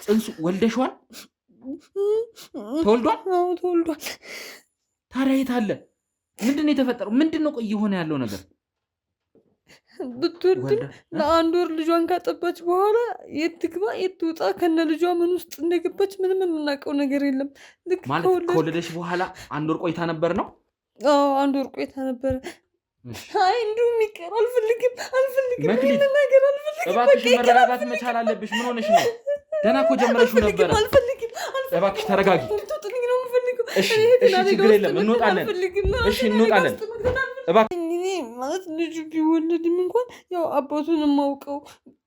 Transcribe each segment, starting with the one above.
ጽንሱ ወልደሽዋል? ተወልዷል? አዎ ተወልዷል። ታዲያ የት አለ? ምንድን ነው የተፈጠረው? ምንድን ነው ቆይ የሆነ ያለው ነገር? ብትወልድም ለአንድ ወር ልጇን ካጠባች በኋላ የት ትግባ የት ትውጣ ከነ ልጇ ምን ውስጥ እንደገባች ምንም የምናውቀው ነገር የለም። ልክ ማለት ከወለደች በኋላ አንድ ወር ቆይታ ነበር ነው? አዎ አንድ ወር ቆይታ ነበረ። አይ እንዲሁም ይቀር አልፈልግም መክሊት፣ እባክሽ መረጋጋት መቻል አለብሽ። ምን ሆነሽ ነው? ደህና እኮ ጀመረሽው ነበረ። እባክሽ ተረጋጊ። እሺ ችግር የለም እንወጣለን። እሺ እንወጣለን። እባክሽ ማለት ልጁ ቢወለድም እንኳን ያው አባቱን የማውቀው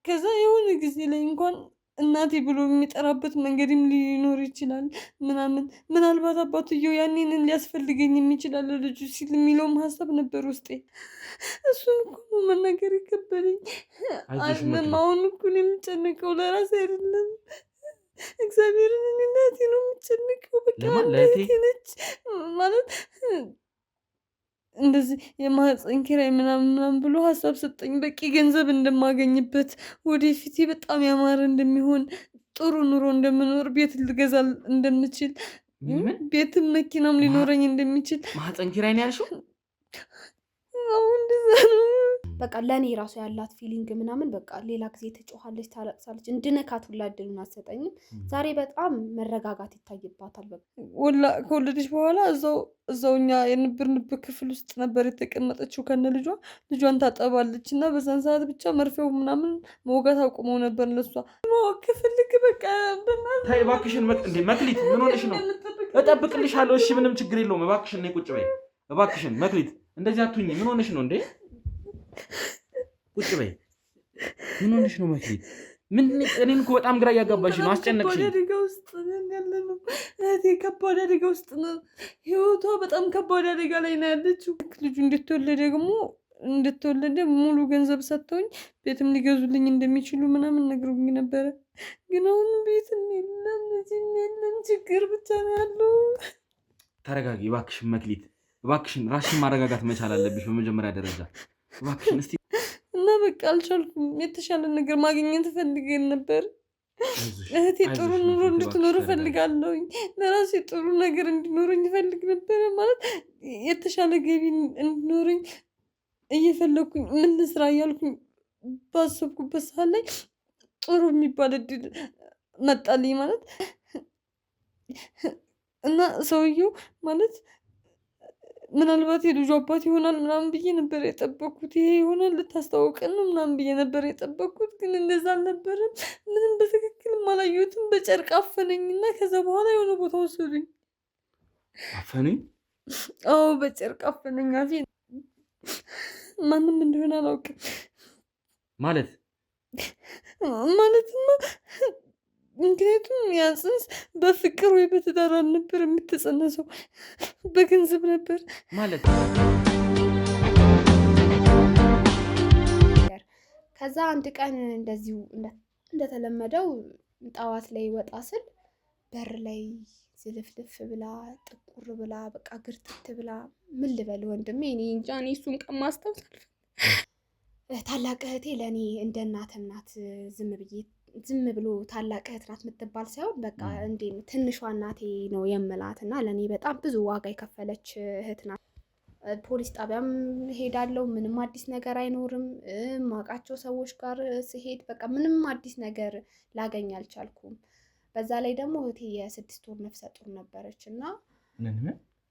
ከዛ የሆነ ጊዜ ላይ እንኳን እናቴ ብሎ የሚጠራበት መንገድም ሊኖር ይችላል ምናምን ምናልባት አባትየው ያኔንን ሊያስፈልገኝ የሚችላል ልጁ ሲል የሚለውም ሀሳብ ነበር ውስጤ። እሱን እኮ መናገር የከበደኝ አለም። አሁን እኮ የምጨነቀው ለራሴ አይደለም እግዚአብሔርን እናቴ ነው የምጨነቀው። በቃ እናቴ ነች ማለት እንደዚህ የማህፀን ኪራይ ምናምን ብሎ ሀሳብ ሰጠኝ። በቂ ገንዘብ እንደማገኝበት ወደፊቴ በጣም ያማረ እንደሚሆን ጥሩ ኑሮ እንደምኖር ቤት ልገዛ እንደምችል ቤትም መኪናም ሊኖረኝ እንደሚችል። ማህፀን ኪራይ ነው ያልሽው? እንደዛ ነው። በቃ ለኔ ራሱ ያላት ፊሊንግ ምናምን በቃ ሌላ ጊዜ ትጮሃለች፣ ታለቅሳለች። እንድነካት ሁላ እድሉን አትሰጠኝም። ዛሬ በጣም መረጋጋት ይታይባታል። በቃ ከወለደች በኋላ እዛው እኛ የነበርንበት ክፍል ውስጥ ነበር የተቀመጠችው ከነ ልጇን ታጠባለች እና በዛን ሰዓት ብቻ መርፌው ምናምን መውጋት አቁመው ነበር። ለሷ ክፍልክ በቃ ታይ እባክሽን። መክሊት ምን ሆነሽ ነው? እጠብቅልሻለሁ። እሺ ምንም ችግር የለውም። እባክሽን ነይ ቁጭ በይ። እባክሽን መክሊት እንደዚህ አትሁኝ። ምን ሆነሽ ነው እንዴ? ቁጭ በይ። ምን ሆነሽ ነው መክሊት? እኔን እኮ በጣም ግራ እያጋባሽ ነው። አስጨነቅሽኝ። አደጋ ውስጥ ያለ ነው እህቴ። ከባድ አደጋ ውስጥ ነው ህይወቷ። በጣም ከባድ አደጋ ላይ ነው ያለችው። ልጁ እንድትወለደ ሙሉ ገንዘብ ሰጥተውኝ ቤትም ሊገዙልኝ እንደሚችሉ ምናምን ነግረውኝ ነበረ። ግን አሁን ቤትም የለም ልጅም የለም። ችግር ብቻ ነው ያለው። ተረጋጊ እባክሽን መክሊት። እባክሽን ራስሽን ማረጋጋት መቻል አለብሽ በመጀመሪያ ደረጃ። እባክሽን እስቲ እና በቃ አልቻልኩም። የተሻለ ነገር ማግኘት ፈልገን ነበር። እህቴ ጥሩ ኑሮ እንድትኖር እፈልጋለሁ። ለራሴ ጥሩ ነገር እንዲኖረኝ እፈልግ ነበረ። ማለት የተሻለ ገቢ እንዲኖረኝ እየፈለግኩኝ ምን ልስራ እያልኩኝ ባሰብኩበት ሰዓት ላይ ጥሩ የሚባል እድል መጣልኝ ማለት እና ሰውየው ማለት ምናልባት የልጁ አባት ይሆናል ምናምን ብዬ ነበር የጠበቅኩት። ይሄ ይሆናል ልታስታውቀን ነው ምናምን ብዬ ነበር የጠበቅኩት። ግን እንደዛ አልነበረም። ምንም በትክክልም አላየሁትም። በጨርቅ አፈነኝና ከዛ በኋላ የሆነ ቦታ ወሰዱኝ። አፈነኝ? አዎ በጨርቅ አፈነኝ። አፌን ማንም እንደሆነ አላውቅም። ማለትማ ምክንያቱም ያ ጽንስ በፍቅር ወይ በትዳር አልነበር የምትጸነሰው፣ በገንዘብ ነበር ማለት። ከዛ አንድ ቀን እንደዚሁ እንደተለመደው ጠዋት ላይ ወጣ ስል በር ላይ ዝልፍልፍ ብላ ጥቁር ብላ በቃ ግርትት ብላ ምን ልበል ወንድሜ፣ እኔ እንጃ። እኔ እሱን ቀን ማስታወስ ታላቅ እህቴ ለእኔ እንደ እናት ዝም ብሎ ታላቅ እህት ናት የምትባል ሳይሆን በቃ እንዴ ትንሿ እናቴ ነው የምላት እና ለእኔ በጣም ብዙ ዋጋ የከፈለች እህት ናት። ፖሊስ ጣቢያም ሄዳለሁ፣ ምንም አዲስ ነገር አይኖርም። ማውቃቸው ሰዎች ጋር ስሄድ በቃ ምንም አዲስ ነገር ላገኝ አልቻልኩም። በዛ ላይ ደግሞ እህቴ የ6 ወር ነፍሰ ጡር ነበረች እና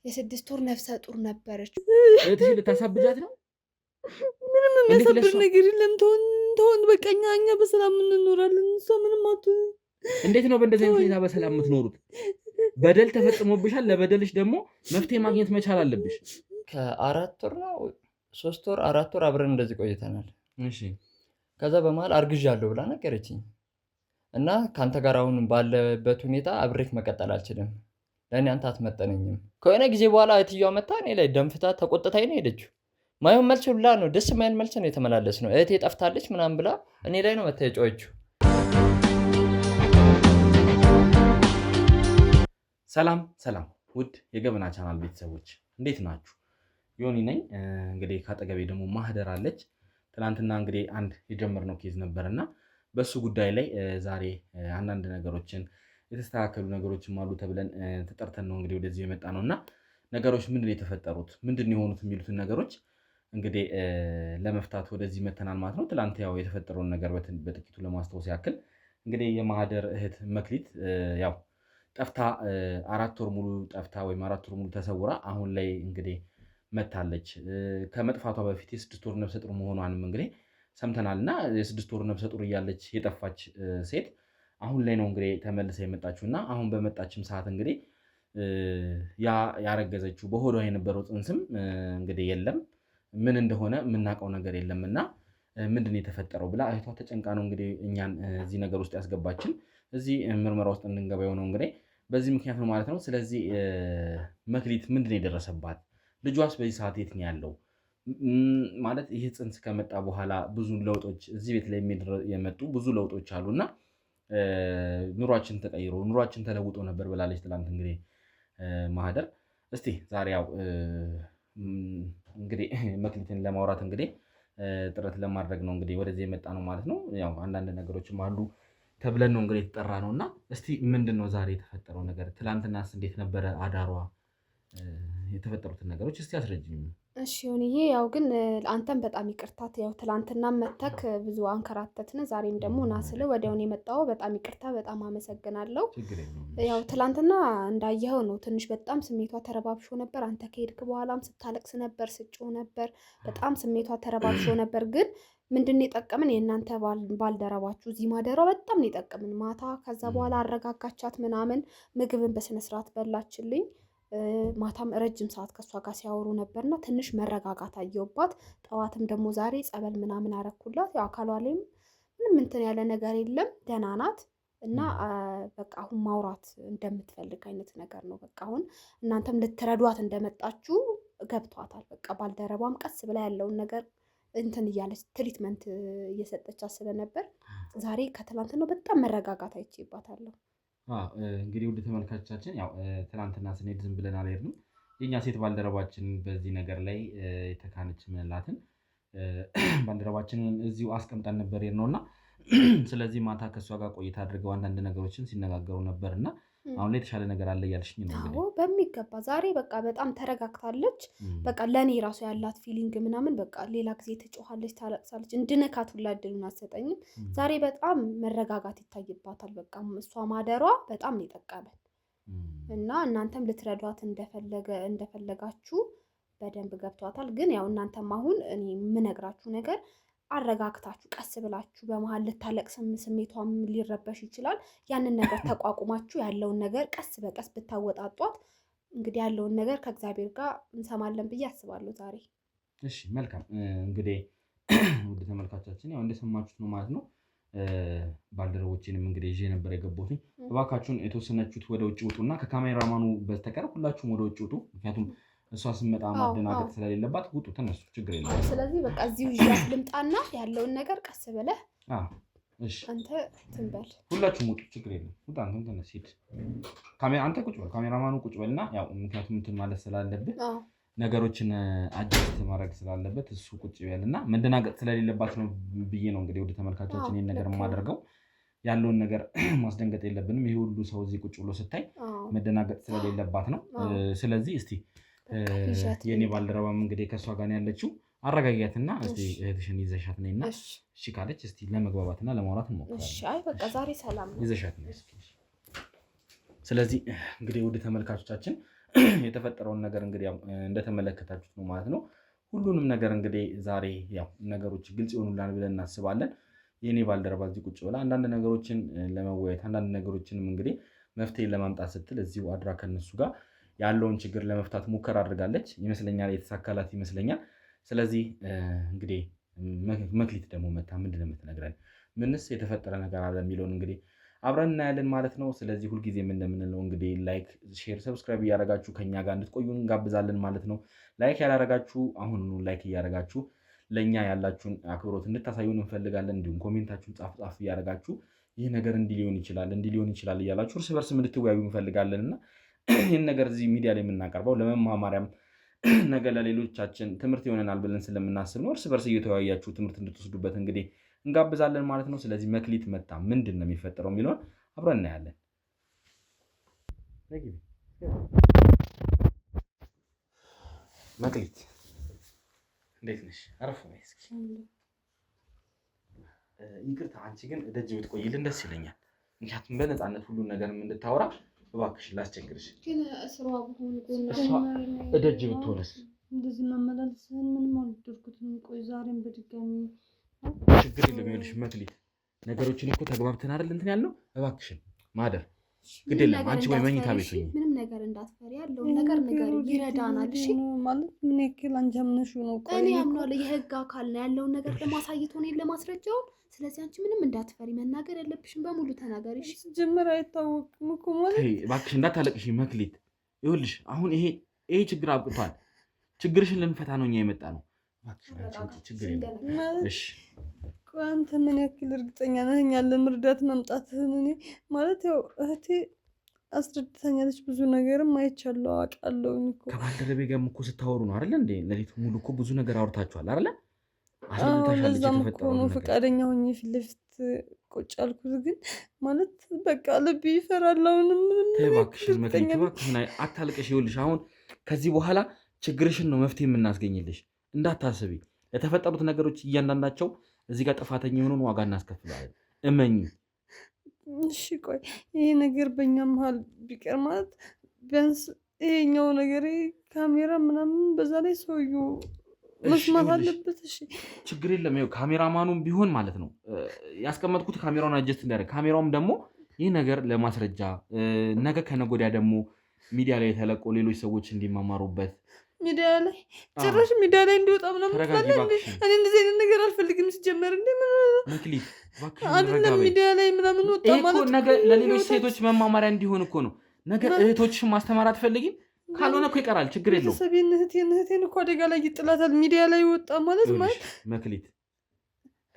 የ6 ወር ነፍሰ ጡር ነበረች። እህትሽ ልታሳብጃት ነው? ምንም የሚያሳብር ነገር የለም። ተሆን በቃ እኛ በሰላም እንኖራለን። እሷ ምንም አትሆንም። እንዴት ነው በእንደዚህ አይነት ሁኔታ በሰላም የምትኖሩት? በደል ተፈጽሞብሻል። ለበደልሽ ደግሞ መፍትሄ ማግኘት መቻል አለብሽ። ከ4 ወር ነው 3 ወር 4 ወር አብረን እንደዚህ ቆይተናል። እሺ ከዛ በመሀል አርግዣለሁ ብላ ነገረችኝ እና ከአንተ ጋር አሁን ባለበት ሁኔታ አብሬክ መቀጠል አልችልም፣ ለእኔ አንተ አትመጠነኝም። ከሆነ ጊዜ በኋላ እህትየዋ መታ እኔ ላይ ደንፍታ ተቆጥታኝ ነው ሄደችው። ማየውን መልስ ብላ ነው ደስ ማይል መልስ ነው የተመላለስ ነው። እህቴ ጠፍታለች ምናምን ብላ እኔ ላይ ነው መታ የጮኸችው። ሰላም ውድ የገበና ቻናል ቤተሰቦች እንዴት ናችሁ? ዮኒ ነኝ። እንግዲህ ካጠገቤ ደግሞ ማህደር አለች። ትናንትና እንግዲህ አንድ የጀመርነው ኬዝ ነበርና በሱ ጉዳይ ላይ ዛሬ አንዳንድ ነገሮችን የተስተካከሉ ነገሮችም አሉ ተብለን ተጠርተን ነው እንግዲህ ወደዚህ የመጣ ነው እና ነገሮች ምንድን የተፈጠሩት ምንድን የሆኑት የሚሉትን ነገሮች እንግዲህ ለመፍታት ወደዚህ መተናል ማለት ነው። ትላንት ያው የተፈጠረውን ነገር በጥቂቱ ለማስታወስ ያክል እንግዲህ የማህደር እህት መክሊት ያው ጠፍታ 4 ወር ሙሉ ጠፍታ ወይም 4 ወር ሙሉ ተሰውራ አሁን ላይ እንግዲህ መታለች። ከመጥፋቷ በፊት የ6 ወር ነፍሰ ጡር መሆኗንም እንግዲህ ሰምተናል እና የ6 ወር ነፍሰ ጡር እያለች የጠፋች ሴት አሁን ላይ ነው እንግዲህ ተመልሳ የመጣችው እና አሁን በመጣችም ሰዓት እንግዲህ ያረገዘችው በሆዷ የነበረው ጽንስም እንግዲህ የለም ምን እንደሆነ የምናውቀው ነገር የለም እና ምንድን የተፈጠረው ብላ እህቷ ተጨንቃ ነው እንግዲህ እኛን እዚህ ነገር ውስጥ ያስገባችን እዚህ ምርመራ ውስጥ እንድንገባ የሆነው እንግዲህ በዚህ ምክንያት ነው ማለት ነው። ስለዚህ መክሊት ምንድን የደረሰባት ልጇስ በዚህ ሰዓት የት ነው ያለው ማለት ይህ ጽንስ ከመጣ በኋላ ብዙ ለውጦች እዚህ ቤት ላይ የመጡ ብዙ ለውጦች አሉና ኑሯችን ተቀይሮ ኑሯችን ተለውጦ ነበር ብላለች ትላንት እንግዲህ ማህደር። እስቲ ዛሬ ያው እንግዲህ መክሊትን ለማውራት እንግዲህ ጥረት ለማድረግ ነው እንግዲህ ወደዚህ የመጣ ነው ማለት ነው። ያው አንዳንድ ነገሮችም አሉ ተብለን ነው እንግዲህ የተጠራ ነው እና እስቲ ምንድን ነው ዛሬ የተፈጠረው ነገር? ትላንትናስ እንዴት ነበረ አዳሯ? የተፈጠሩትን ነገሮች እስቲ አስረጅኝ። እሺ ሆንዬ፣ ያው ግን አንተም በጣም ይቅርታት። ያው ትላንትና መተክ ብዙ አንከራተትን፣ ዛሬም ደግሞ ና ስል ወዲያውን የመጣው በጣም ይቅርታ፣ በጣም አመሰግናለሁ። ያው ትላንትና እንዳየኸው ነው፣ ትንሽ በጣም ስሜቷ ተረባብሾ ነበር። አንተ ከሄድክ በኋላም ስታለቅስ ነበር፣ ስጮህ ነበር፣ በጣም ስሜቷ ተረባብሾ ነበር። ግን ምንድን የጠቀምን የእናንተ ባልደረባችሁ እዚህ ማደሯ በጣም ነው የጠቀምን ማታ። ከዛ በኋላ አረጋጋቻት ምናምን፣ ምግብን በስነስርዓት በላችልኝ። ማታም ረጅም ሰዓት ከእሷ ጋር ሲያወሩ ነበርና ትንሽ መረጋጋት አየውባት። ጠዋትም ደግሞ ዛሬ ጸበል ምናምን አረኩላት። ያው አካሏ ላይም ምንም እንትን ያለ ነገር የለም፣ ደህና ናት። እና በቃ አሁን ማውራት እንደምትፈልግ አይነት ነገር ነው። በቃ አሁን እናንተም ልትረዷት እንደመጣችሁ ገብቷታል። በቃ ባልደረቧም ቀስ ብላ ያለውን ነገር እንትን እያለች ትሪትመንት እየሰጠቻት ስለነበር ዛሬ ከትላንት ነው በጣም መረጋጋት አይቼባታለሁ። እንግዲህ ውድ ተመልካቾቻችን ያው ትናንትና ስንሄድ ዝም ብለን አልሄድንም። የኛ ሴት ባልደረባችን በዚህ ነገር ላይ የተካነች ምንላትን ባልደረባችንን እዚሁ አስቀምጠን ነበር ነውና ስለዚህ ማታ ከእሷ ጋር ቆይታ አድርገው አንዳንድ ነገሮችን ሲነጋገሩ ነበር እና አሁን ላይ የተሻለ ነገር አለ እያልሽኝ ነው? አዎ በሚገባ ዛሬ በቃ በጣም ተረጋግታለች። በቃ ለእኔ ራሱ ያላት ፊሊንግ ምናምን በቃ ሌላ ጊዜ ትጮኻለች፣ ታለቅሳለች፣ እንድነካት ሁላ እድሉን አትሰጠኝም። ዛሬ በጣም መረጋጋት ይታይባታል። በቃ እሷ ማደሯ በጣም ነው የጠቀመን እና እናንተም ልትረዷት እንደፈለጋችሁ በደንብ ገብቷታል። ግን ያው እናንተም አሁን እኔ የምነግራችሁ ነገር አረጋግታችሁ ቀስ ብላችሁ በመሀል ልታለቅስም ስሜቷም ሊረበሽ ይችላል። ያንን ነገር ተቋቁማችሁ ያለውን ነገር ቀስ በቀስ ብታወጣጧት እንግዲህ ያለውን ነገር ከእግዚአብሔር ጋር እንሰማለን ብዬ አስባለሁ ዛሬ። እሺ መልካም እንግዲህ ውድ ተመልካቾቻችን ያው እንደሰማችሁት ነው ማለት ነው። ባልደረቦቼንም እንግዲህ ይዤ ነበር የገባሁት። እባካችሁን የተወሰናችሁት ወደ ውጭ ውጡና ከካሜራማኑ በስተቀር ሁላችሁም ወደ ውጭ ውጡ። ምክንያቱም እሷ ስመጣ ማደናገጥ ስለሌለባት ውጡ፣ ተነሱ፣ ችግር የለም። ስለዚህ በቃ እዚሁ ይዣት ልምጣና ያለውን ነገር ቀስ ብለህ እሺ አንተ ትንበል። ሁላችሁም ውጡ፣ ችግር የለም። ውጣ፣ አንተም ተነስ፣ ሂድ። አንተ ቁጭ በል፣ ካሜራማኑ ቁጭ በልና ያው ምክንያቱም እንትን ማለት ስላለብህ ነገሮችን አጀስት ማድረግ ስላለበት እሱ ቁጭ በልና መደናገጥ ስለሌለባት ነው ብዬ ነው እንግዲህ ወደ ተመልካቾቻችን ይሄን ነገር የማደርገው። ያለውን ነገር ማስደንገጥ የለብንም። ይሄ ሁሉ ሰው እዚህ ቁጭ ብሎ ስታይ መደናገጥ ስለሌለባት ነው። ስለዚህ እስቲ የኔ ባልደረባም እንግዲህ ከእሷ ጋር ያለችው አረጋጊያትና እስቲ እህትሽን ይዘሻት ነይና እሺ ካለች እስቲ ለመግባባትና ለማውራት እንሞክራለን። እሺ አይ በቃ ዛሬ ሰላም ነው፣ ይዘሻት ነይ እስኪ። ስለዚህ እንግዲህ ወደ ተመልካቾቻችን የተፈጠረውን ነገር እንግዲህ ያው እንደተመለከታችሁት ነው ማለት ነው። ሁሉንም ነገር እንግዲህ ዛሬ ያው ነገሮች ግልጽ ይሆኑላል ብለን እናስባለን። የኔ ባልደረባ እዚህ ቁጭ ብላ አንዳንድ ነገሮችን ለመወያየት አንዳንድ ነገሮችንም እንግዲህ መፍትሄ ለማምጣት ስትል እዚሁ አድራ ከነሱ ጋር ያለውን ችግር ለመፍታት ሙከራ አድርጋለች ይመስለኛል። የተሳካላት ይመስለኛል። ስለዚህ እንግዲህ መክሊት ደግሞ መታ ምንድን ነው የምትነግረን? ምንስ የተፈጠረ ነገር አለ የሚለውን እንግዲህ አብረን እናያለን ማለት ነው። ስለዚህ ሁልጊዜም እንደምንለው እንግዲህ ላይክ፣ ሼር፣ ሰብስክራይብ እያደረጋችሁ ከኛ ጋር እንድትቆዩ እንጋብዛለን ማለት ነው። ላይክ ያላረጋችሁ አሁኑ ላይክ እያደረጋችሁ ለእኛ ያላችሁን አክብሮት እንድታሳዩን እንፈልጋለን። እንዲሁም ኮሜንታችሁን ጻፍ እያደረጋችሁ ይህ ነገር እንዲህ ሊሆን ይችላል እያላችሁ እርስ በርስ እንድትወያዩ እንፈልጋለን እና ይህን ነገር እዚህ ሚዲያ ላይ የምናቀርበው ለመማማሪያም ነገ ለሌሎቻችን ትምህርት ይሆነናል ብለን ስለምናስብ ነው። እርስ በርስ እየተወያያችሁ ትምህርት እንድትወስዱበት እንግዲህ እንጋብዛለን ማለት ነው። ስለዚህ መክሊት መጣ ምንድን ነው የሚፈጠረው የሚለውን አብረን እናያለን። መክሊት እንዴት ነሽ? አረፍ በይ እስኪ። ይቅርታ አንቺ ግን ደጅ ብትቆይልን ደስ ይለኛል። ምክንያቱም በነፃነት ሁሉን ነገርም እንድታወራ እባክሽ ላስቸግርሽ። ግን ስሯ ብሆን ደጅ ብትሆንስ? እንደዚህ መመላለስህን ምንም አልወደድኩትም። ቆይ ዛሬም በድጋሚ ችግር የለም። ይኸውልሽ መክሊት ነገሮችን እኮ ተግባብተን አይደል እንትን ያልነው። እባክሽን ማደር ግድ የለም። አንቺ ወይ መኝታ ቤት ሁኚ። ምንም ነገር እንዳትፈሪ፣ ያለውን ነገር ይረዳናል። እሺ ማለት ምን ያክል አንቺ አምነሽው ነው? ቆይ እኔ አምናለሁ። የህግ አካል ነው ያለውን ነገር ለማሳየት ሆነ ለማስረጃውን። ስለዚህ አንቺ ምንም እንዳትፈሪ፣ መናገር ያለብሽን በሙሉ ተናገሪ። እሺ ጀመር አይታወቅም እኮ ማለት እባክሽ እንዳታለቅሽ መክሊት። ይኸውልሽ አሁን ይሄ ችግር አብቅቷል። ችግርሽን ልንፈታ ነው እኛ የመጣ ነው። እባክሽ ችግር የለም። እሺ አንተ ምን ያክል እርግጠኛ ነህ እኛን ለመርዳት መምጣትህን? እኔ ማለት ያው እህቴ አስረድታኛለች፣ ብዙ ነገርም አይቻለሁ አውቃለሁ እኮ። ከባልደረቤ ጋርም እኮ ስታወሩ ነው አይደለ እንዴ? ሌሊቱ ሙሉ እኮ ብዙ ነገር አውርታችኋል አይደለ? ለዛም እኮ ነው ፈቃደኛ ሆኜ ፊት ለፊት ቁጭ አልኩት። ግን ማለት በቃ ልብ ይፈራል። አሁንም እባክሽን መክሊት እባክሽን አታልቅሽ። ይኸውልሽ አሁን ከዚህ በኋላ ችግርሽን ነው መፍትሄ የምናስገኝልሽ። እንዳታስቢ። ለተፈጠሩት ነገሮች እያንዳንዳቸው እዚህ ጋር ጥፋተኛ የሆኑን ዋጋ እናስከፍላለን። እመኝ። እሺ ቆይ ይሄ ነገር በእኛ መሀል ቢቀር ማለት ቢያንስ ይሄኛው ነገር ካሜራ ምናምን በዛ ላይ ሰውዬው መስማት አለበት። እሺ ችግር የለም። ይኸው ካሜራማኑም ቢሆን ማለት ነው ያስቀመጥኩት ካሜራውን አጀስት እንዲያደርግ። ካሜራውም ደግሞ ይህ ነገር ለማስረጃ ነገ ከነገ ወዲያ ደግሞ ሚዲያ ላይ ተለቆ ሌሎች ሰዎች እንዲማማሩበት ሚዲያ ላይ ጭራሽ ሚዲያ ላይ እንዲወጣ ምናምን እኔ እንደዚህ አይነት ነገር አልፈልግም። ሲጀመር እንደ መክሊት አይደለም ሚዲያ ላይ ምናምን ወጣ ማለት ነገ ለሌሎች ሴቶች መማማሪያ እንዲሆን እኮ ነው። ነገ እህቶችሽን ማስተማር አትፈልጊም? ካልሆነ እኮ ይቀራል። ችግር የለውም። ቤተሰቤን እህቴን እኮ አደጋ ላይ ይጥላታል። ሚዲያ ላይ ወጣ ማለት መክሊት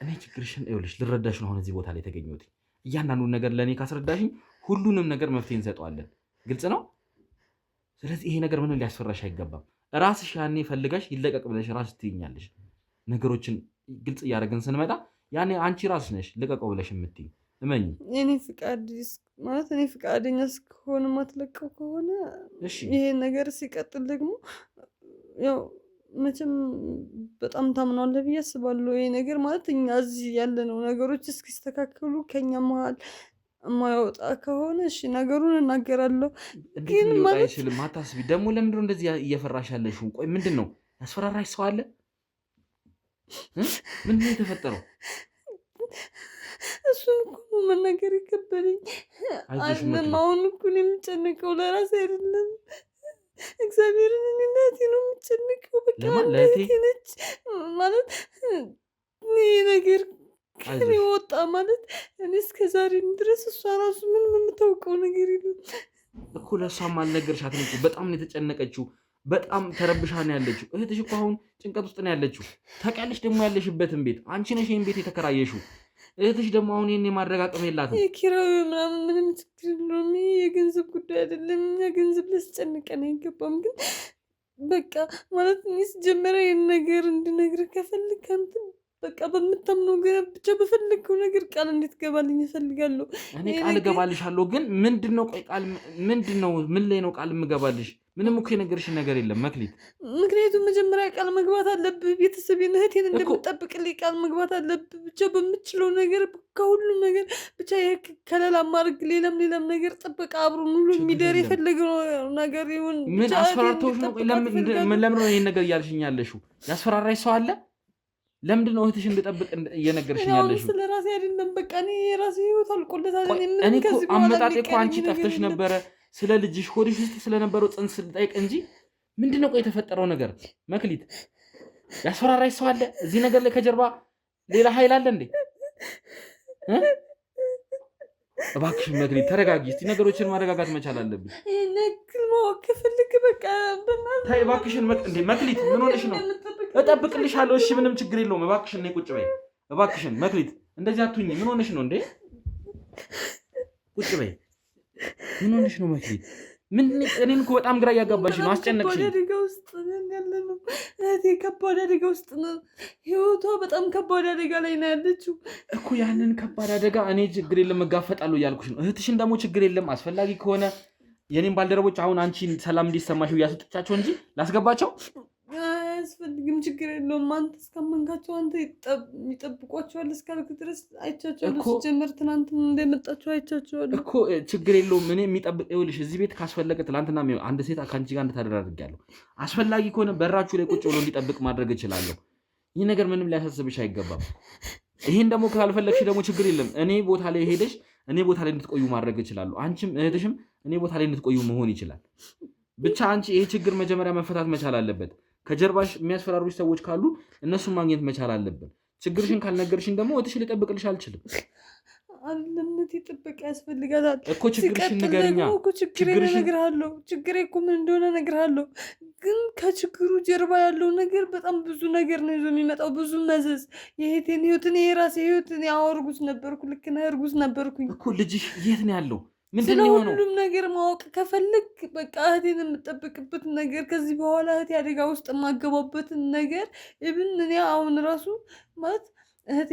እኔ ችግርሽን ይኸውልሽ ልረዳሽ ነው አሁን እዚህ ቦታ ላይ የተገኘሁት። እያንዳንዱን ነገር ለእኔ ካስረዳሽኝ ሁሉንም ነገር መፍትሄ እንሰጠዋለን። ግልጽ ነው። ስለዚህ ይሄ ነገር ምንም ሊያስፈራሽ አይገባም። ራስሽ ያኔ ፈልጋሽ ይለቀቅ ብለሽ ራስሽ ትይኛለሽ። ነገሮችን ግልጽ እያደረግን ስንመጣ ያኔ አንቺ ራስሽ ነሽ ልቀቀው ብለሽ የምትይኝ። እመኝ። እኔ ፍቃድ ማለት እኔ ፍቃደኛ እስከሆነ ማትለቀው ከሆነ ይሄ ነገር ሲቀጥል ደግሞ ያው መቼም በጣም ታምናለህ ብዬ አስባለሁ። ይሄ ነገር ማለት እኛ እዚህ ያለነው ነገሮች እስኪስተካከሉ ከኛ መሀል የማይወጣ ከሆነ እሺ ነገሩን እናገራለሁ። ግን ማለት አይችልም። አታስቢ። ደግሞ ለምንድነው እንደዚህ እየፈራሽ ያለሽው? ቆይ ምንድን ነው ያስፈራራሽ ሰው አለ? ምንድን ነው የተፈጠረው? እሱን እኮ መናገር ይከበደኝ። አሁን እኮ ነው የምጨነቀው፣ ለራሴ አይደለም እግዚአብሔርን እናቴ ነው የምጨነቀው። በቃ እናቴ ነች ማለት ይሄ ነገር ከኔ ወጣ ማለት እኔ እስከ ዛሬም ድረስ እሷ ራሱ ምንም የምታውቀው ነገር የለም እኮ። ለእሷም አልነገርሻትም እኮ። በጣም ነው የተጨነቀችው። በጣም ተረብሻ ነው ያለችው። እህትሽ እኮ አሁን ጭንቀት ውስጥ ነው ያለችው። ታውቂያለሽ ደግሞ ያለሽበትን ቤት። አንቺ ነሽ ይሄን ቤት የተከራየሽው። እህትሽ ደግሞ አሁን ይሄን የማድረግ አቅም የላትም። የኪራዩ ምናምን ምንም ችግር የለውም። የገንዘብ ጉዳይ አይደለም። እኛ ገንዘብ ሊያስጨንቀን አይገባም። ግን በቃ ማለት እኔ ስጀመረ ይህን ነገር እንድነግርህ ከፈልግ አንተ በቃ በምታምነው ገና ብቻ በፈለግከው ነገር ቃል እንድትገባልኝ እፈልጋለሁ። እኔ ቃል እገባልሻለሁ። ግን ምንድን ነው ቆይ ቃል ምንድን ነው? ምን ላይ ነው ቃል የምገባልሽ? ምንም እኮ የነገርሽን ነገር የለም መክሊት። ምክንያቱም መጀመሪያ ቃል መግባት አለብህ። ቤተሰቤን እህቴን እንደምጠብቅልኝ ቃል መግባት አለብህ። ብቻ በምችለው ነገር ከሁሉም ነገር ብቻ ከሌላ ማድረግ ሌላም ነገር ጥበቃ አብሮን ሁሉ የሚደር የፈለገው ነገር ይሁን። ምን አስፈራርተውሽ ነው? ለምን ነው ይሄን ነገር እያልሽኝ ያለሽው? ያስፈራራሽ ሰው አለ? ለምንድን ነው እህትሽ እንድጠብቅ እየነገርሽኝ ያለሽው? ስለ ራሴ አይደለም። በቃ እኔ የራሴ ህይወት አልቆለታል። እኔ እኮ አመጣጤ እኮ አንቺ ጠፍተሽ ነበረ። ስለ ልጅሽ ሆድሽ ውስጥ ስለነበረው ጽንስ ልጠይቅ እንጂ ምንድን ነው ቆይ የተፈጠረው ነገር? መክሊት ያስፈራራሽ ሰው አለ እዚህ ነገር ላይ? ከጀርባ ሌላ ኃይል አለ እንዴ? እባክሽ መክሊት ተረጋጊ። እስቲ ነገሮችን ማረጋጋት መቻል አለብሽ። ነክል ማወቅ ፈልግ። በቃ ታይ እባክሽን። እንዴ መክሊት ምን ሆነሽ ነው? እጠብቅልሻለሁ። እሺ ምንም ችግር የለውም። እባክሽን ነይ ቁጭ በይ። እባክሽን መክሊት እንደዚህ አትሁኝ። ምን ሆነሽ ነው እንዴ? ቁጭ በይ። ምን ሆነሽ ነው መክሊት? ምን እኔን እኮ በጣም ግራ እያጋባሽ ነው፣ አስጨነቅሽኝ። አደጋ ውስጥ ያለነው እህቴ ከባድ አደጋ ውስጥ ነው። ህይወቷ በጣም ከባድ አደጋ ላይ ነው ያለችው እኮ። ያንን ከባድ አደጋ እኔ ችግር የለም እጋፈጣለሁ እያልኩሽ ነው። እህትሽን ደግሞ ችግር የለም አስፈላጊ ከሆነ የኔን ባልደረቦች አሁን አንቺን ሰላም እንዲሰማሽ እያስወጥቻቸው እንጂ ላስገባቸው አያስፈልግም። ችግር የለውም። አንተ እስካመንካቸው አንተ ይጠብቋቸዋል እስካልክ ድረስ አይቻቸዋለሁ። ሲጀመር ትናንት እንደመጣቸው አይቻቸዋለሁ እኮ። ችግር የለውም። እኔ የሚጠብቅ ይኸውልሽ፣ እዚህ ቤት ካስፈለገ ትናንትና አንድ ሴት ከአንቺ ጋር እንድታደር አድርጌያለሁ። አስፈላጊ ከሆነ በራችሁ ላይ ቁጭ ብሎ እንዲጠብቅ ማድረግ እችላለሁ። ይህ ነገር ምንም ሊያሳስብሽ አይገባም። ይሄን ደግሞ ካልፈለግሽ ደግሞ ችግር የለም። እኔ ቦታ ላይ ሄደሽ እኔ ቦታ ላይ እንድትቆዩ ማድረግ እችላለሁ። አንቺም እህትሽም እኔ ቦታ ላይ እንድትቆዩ መሆን ይችላል። ብቻ አንቺ ይሄ ችግር መጀመሪያ መፈታት መቻል አለበት። ከጀርባሽ የሚያስፈራሩሽ ሰዎች ካሉ እነሱን ማግኘት መቻል አለብን። ችግርሽን ካልነገርሽን ደግሞ እህትሽ ልጠብቅልሽ አልችልም። አለምት ጥበቃ ያስፈልጋታል እኮ። ችግርሽን ንገሪኛ። ችግሬን እነግርሃለሁ። ችግሬ እኮ ምን እንደሆነ እነግርሃለሁ። ግን ከችግሩ ጀርባ ያለው ነገር በጣም ብዙ ነገር ነው ይዞ የሚመጣው፣ ብዙ መዘዝ። የእህቴን ህይወት እኔ የራሴ ህይወት እኔ እርጉዝ ነበርኩ። ልክ ነህ፣ እርጉዝ ነበርኩኝ እኮ። ልጅሽ የት ነው ያለው? ስለ ሁሉም ነገር ማወቅ ከፈለግ በቃ እህቴን የምጠብቅበት ነገር ከዚህ በኋላ እህቴ አደጋ ውስጥ የማገባበትን ነገር ኢብን እኔ አሁን ራሱ ማለት እህቴ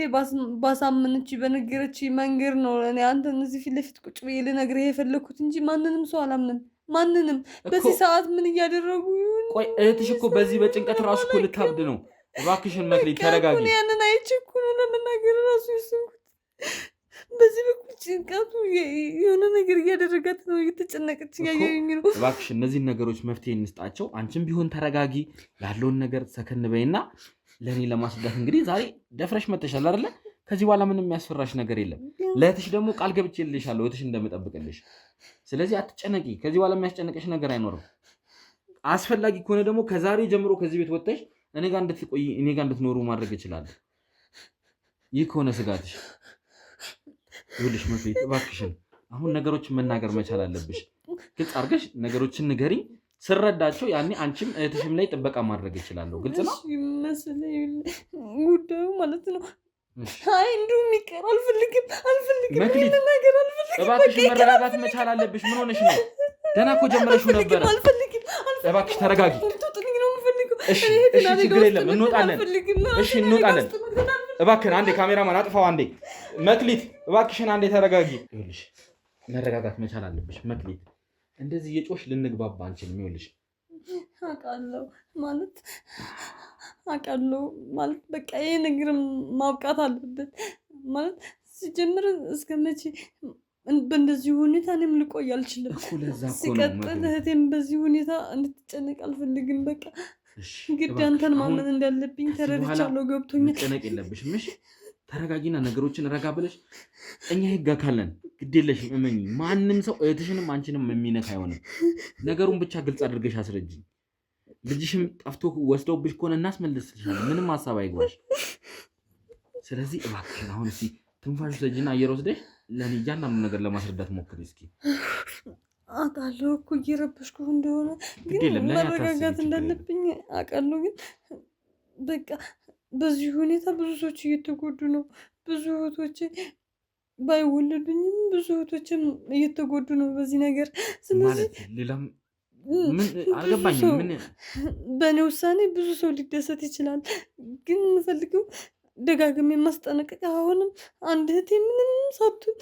ባሳመነች በነገረች መንገድ ነው እኔ አንተን እዚህ ፊት ለፊት ቁጭ ብዬ ልነግርህ የፈለግኩት እንጂ ማንንም ሰው አላምንም። ማንንም በዚህ ሰዓት ምን እያደረጉ ይሁን። ቆይ እህትሽ እኮ በዚህ በጭንቀት ራሱ እኮ ልታብድ ነው። እባክሽን መክሊት ተረጋጊ። ያንን አይቼ እኮ ነው ለመናገር ራሱ የሰውኩት። በዚህ በኩል ጭንቀቱ የሆነ ነገር እያደረጋት ነው፣ እየተጨነቀች እያየኝ ነው። እባክሽ እነዚህን ነገሮች መፍትሄ እንስጣቸው። አንቺም ቢሆን ተረጋጊ፣ ያለውን ነገር ሰከን በይና ለእኔ ለማስረዳት እንግዲህ ዛሬ ደፍረሽ መተሻል አይደለ? ከዚህ በኋላ ምንም የሚያስፈራሽ ነገር የለም። ለእህትሽ ደግሞ ቃል ገብቼልሻለሁ እህትሽ እንደምጠብቅልሽ። ስለዚህ አትጨነቂ። ከዚህ በኋላ የሚያስጨነቅሽ ነገር አይኖርም። አስፈላጊ ከሆነ ደግሞ ከዛሬ ጀምሮ ከዚህ ቤት ወጥተሽ እኔ ጋር እንድትቆይ እኔ ጋር እንድትኖሩ ማድረግ እችላለሁ። ይህ ከሆነ ስጋትሽ ይኸውልሽ መክሊት እባክሽን አሁን ነገሮችን መናገር መቻል አለብሽ። ግልጽ አድርገሽ ነገሮችን ንገሪኝ። ስረዳቸው ያኔ አንቺም እህትሽም ላይ ጥበቃ ማድረግ እችላለሁ። ግልጽ ነው ጉዳዩ ማለት ነው። አይ እንዲሁ የሚቀር አልፈልግም መክሊት፣ እባክሽን መረጋጋት መቻል አለብሽ። ምን ሆነሽ ነው? ደህና እኮ ጀመረሽው ነበረ። እባክሽ ተረጋጊ። እሺ ችግር የለም እንወጣለን። እሺ እንወጣለን። እባክህን አንዴ ካሜራማን አጥፋው። አንዴ መክሊት እባክሽን አንዴ ተረጋጊ። ይኸውልሽ መረጋጋት መቻል አለብሽ መክሊት። እንደዚህ የጮሽ ልንግባባ አንችልም። ይኸውልሽ አውቃለሁ ማለት በቃ ይሄ ነገር ማብቃት አለበት ማለት ሲጀምር እስከ መቼ በእንደዚህ ሁኔታ እኔም ልቆይ አልችልም። ሲቀጥል እህቴም በዚህ ሁኔታ እንድትጨነቅ አልፈልግም። በቃ ግድ አንተን ማመን እንዳለብኝ ተረድቻለሁ፣ ገብቶኛል። መጨነቅ የለብሽም እሺ። ተረጋጊና ነገሮችን ረጋ ብለሽ እኛ ህግ አካል ነን። ግድ የለሽም እመኚ። ማንም ሰው እህትሽንም አንቺንም የሚነካ አይሆንም። ነገሩን ብቻ ግልጽ አድርገሽ አስረጅኝ። ልጅሽም ጠፍቶ ወስደውብሽ ከሆነ እናስመልስልሻለን። ምንም ሀሳብ አይግባሽ። ስለዚህ እባክሽን አሁን እስኪ ትንፋሽ ውሰጂና አየር ወስደሽ ለእኔ እያንዳንዱ ነገር ለማስረዳት ሞክሪ እስኪ። አውቃለሁ እኮ እየረበሽኩ እንደሆነ ግን መረጋጋት እንዳለብኝ አውቃለሁ። ግን በቃ በዚህ ሁኔታ ብዙ ሰዎች እየተጎዱ ነው። ብዙ እህቶቼ ባይወለዱኝም ብዙ እህቶችም እየተጎዱ ነው በዚህ ነገር። ስለዚህ ሌላም ምን አልገባኝም። ምን በእኔ ውሳኔ ብዙ ሰው ሊደሰት ይችላል። ግን የምፈልገው ደጋግሜ የማስጠነቀቅ አሁንም አንድ እህቴ ምንም ሳትሆን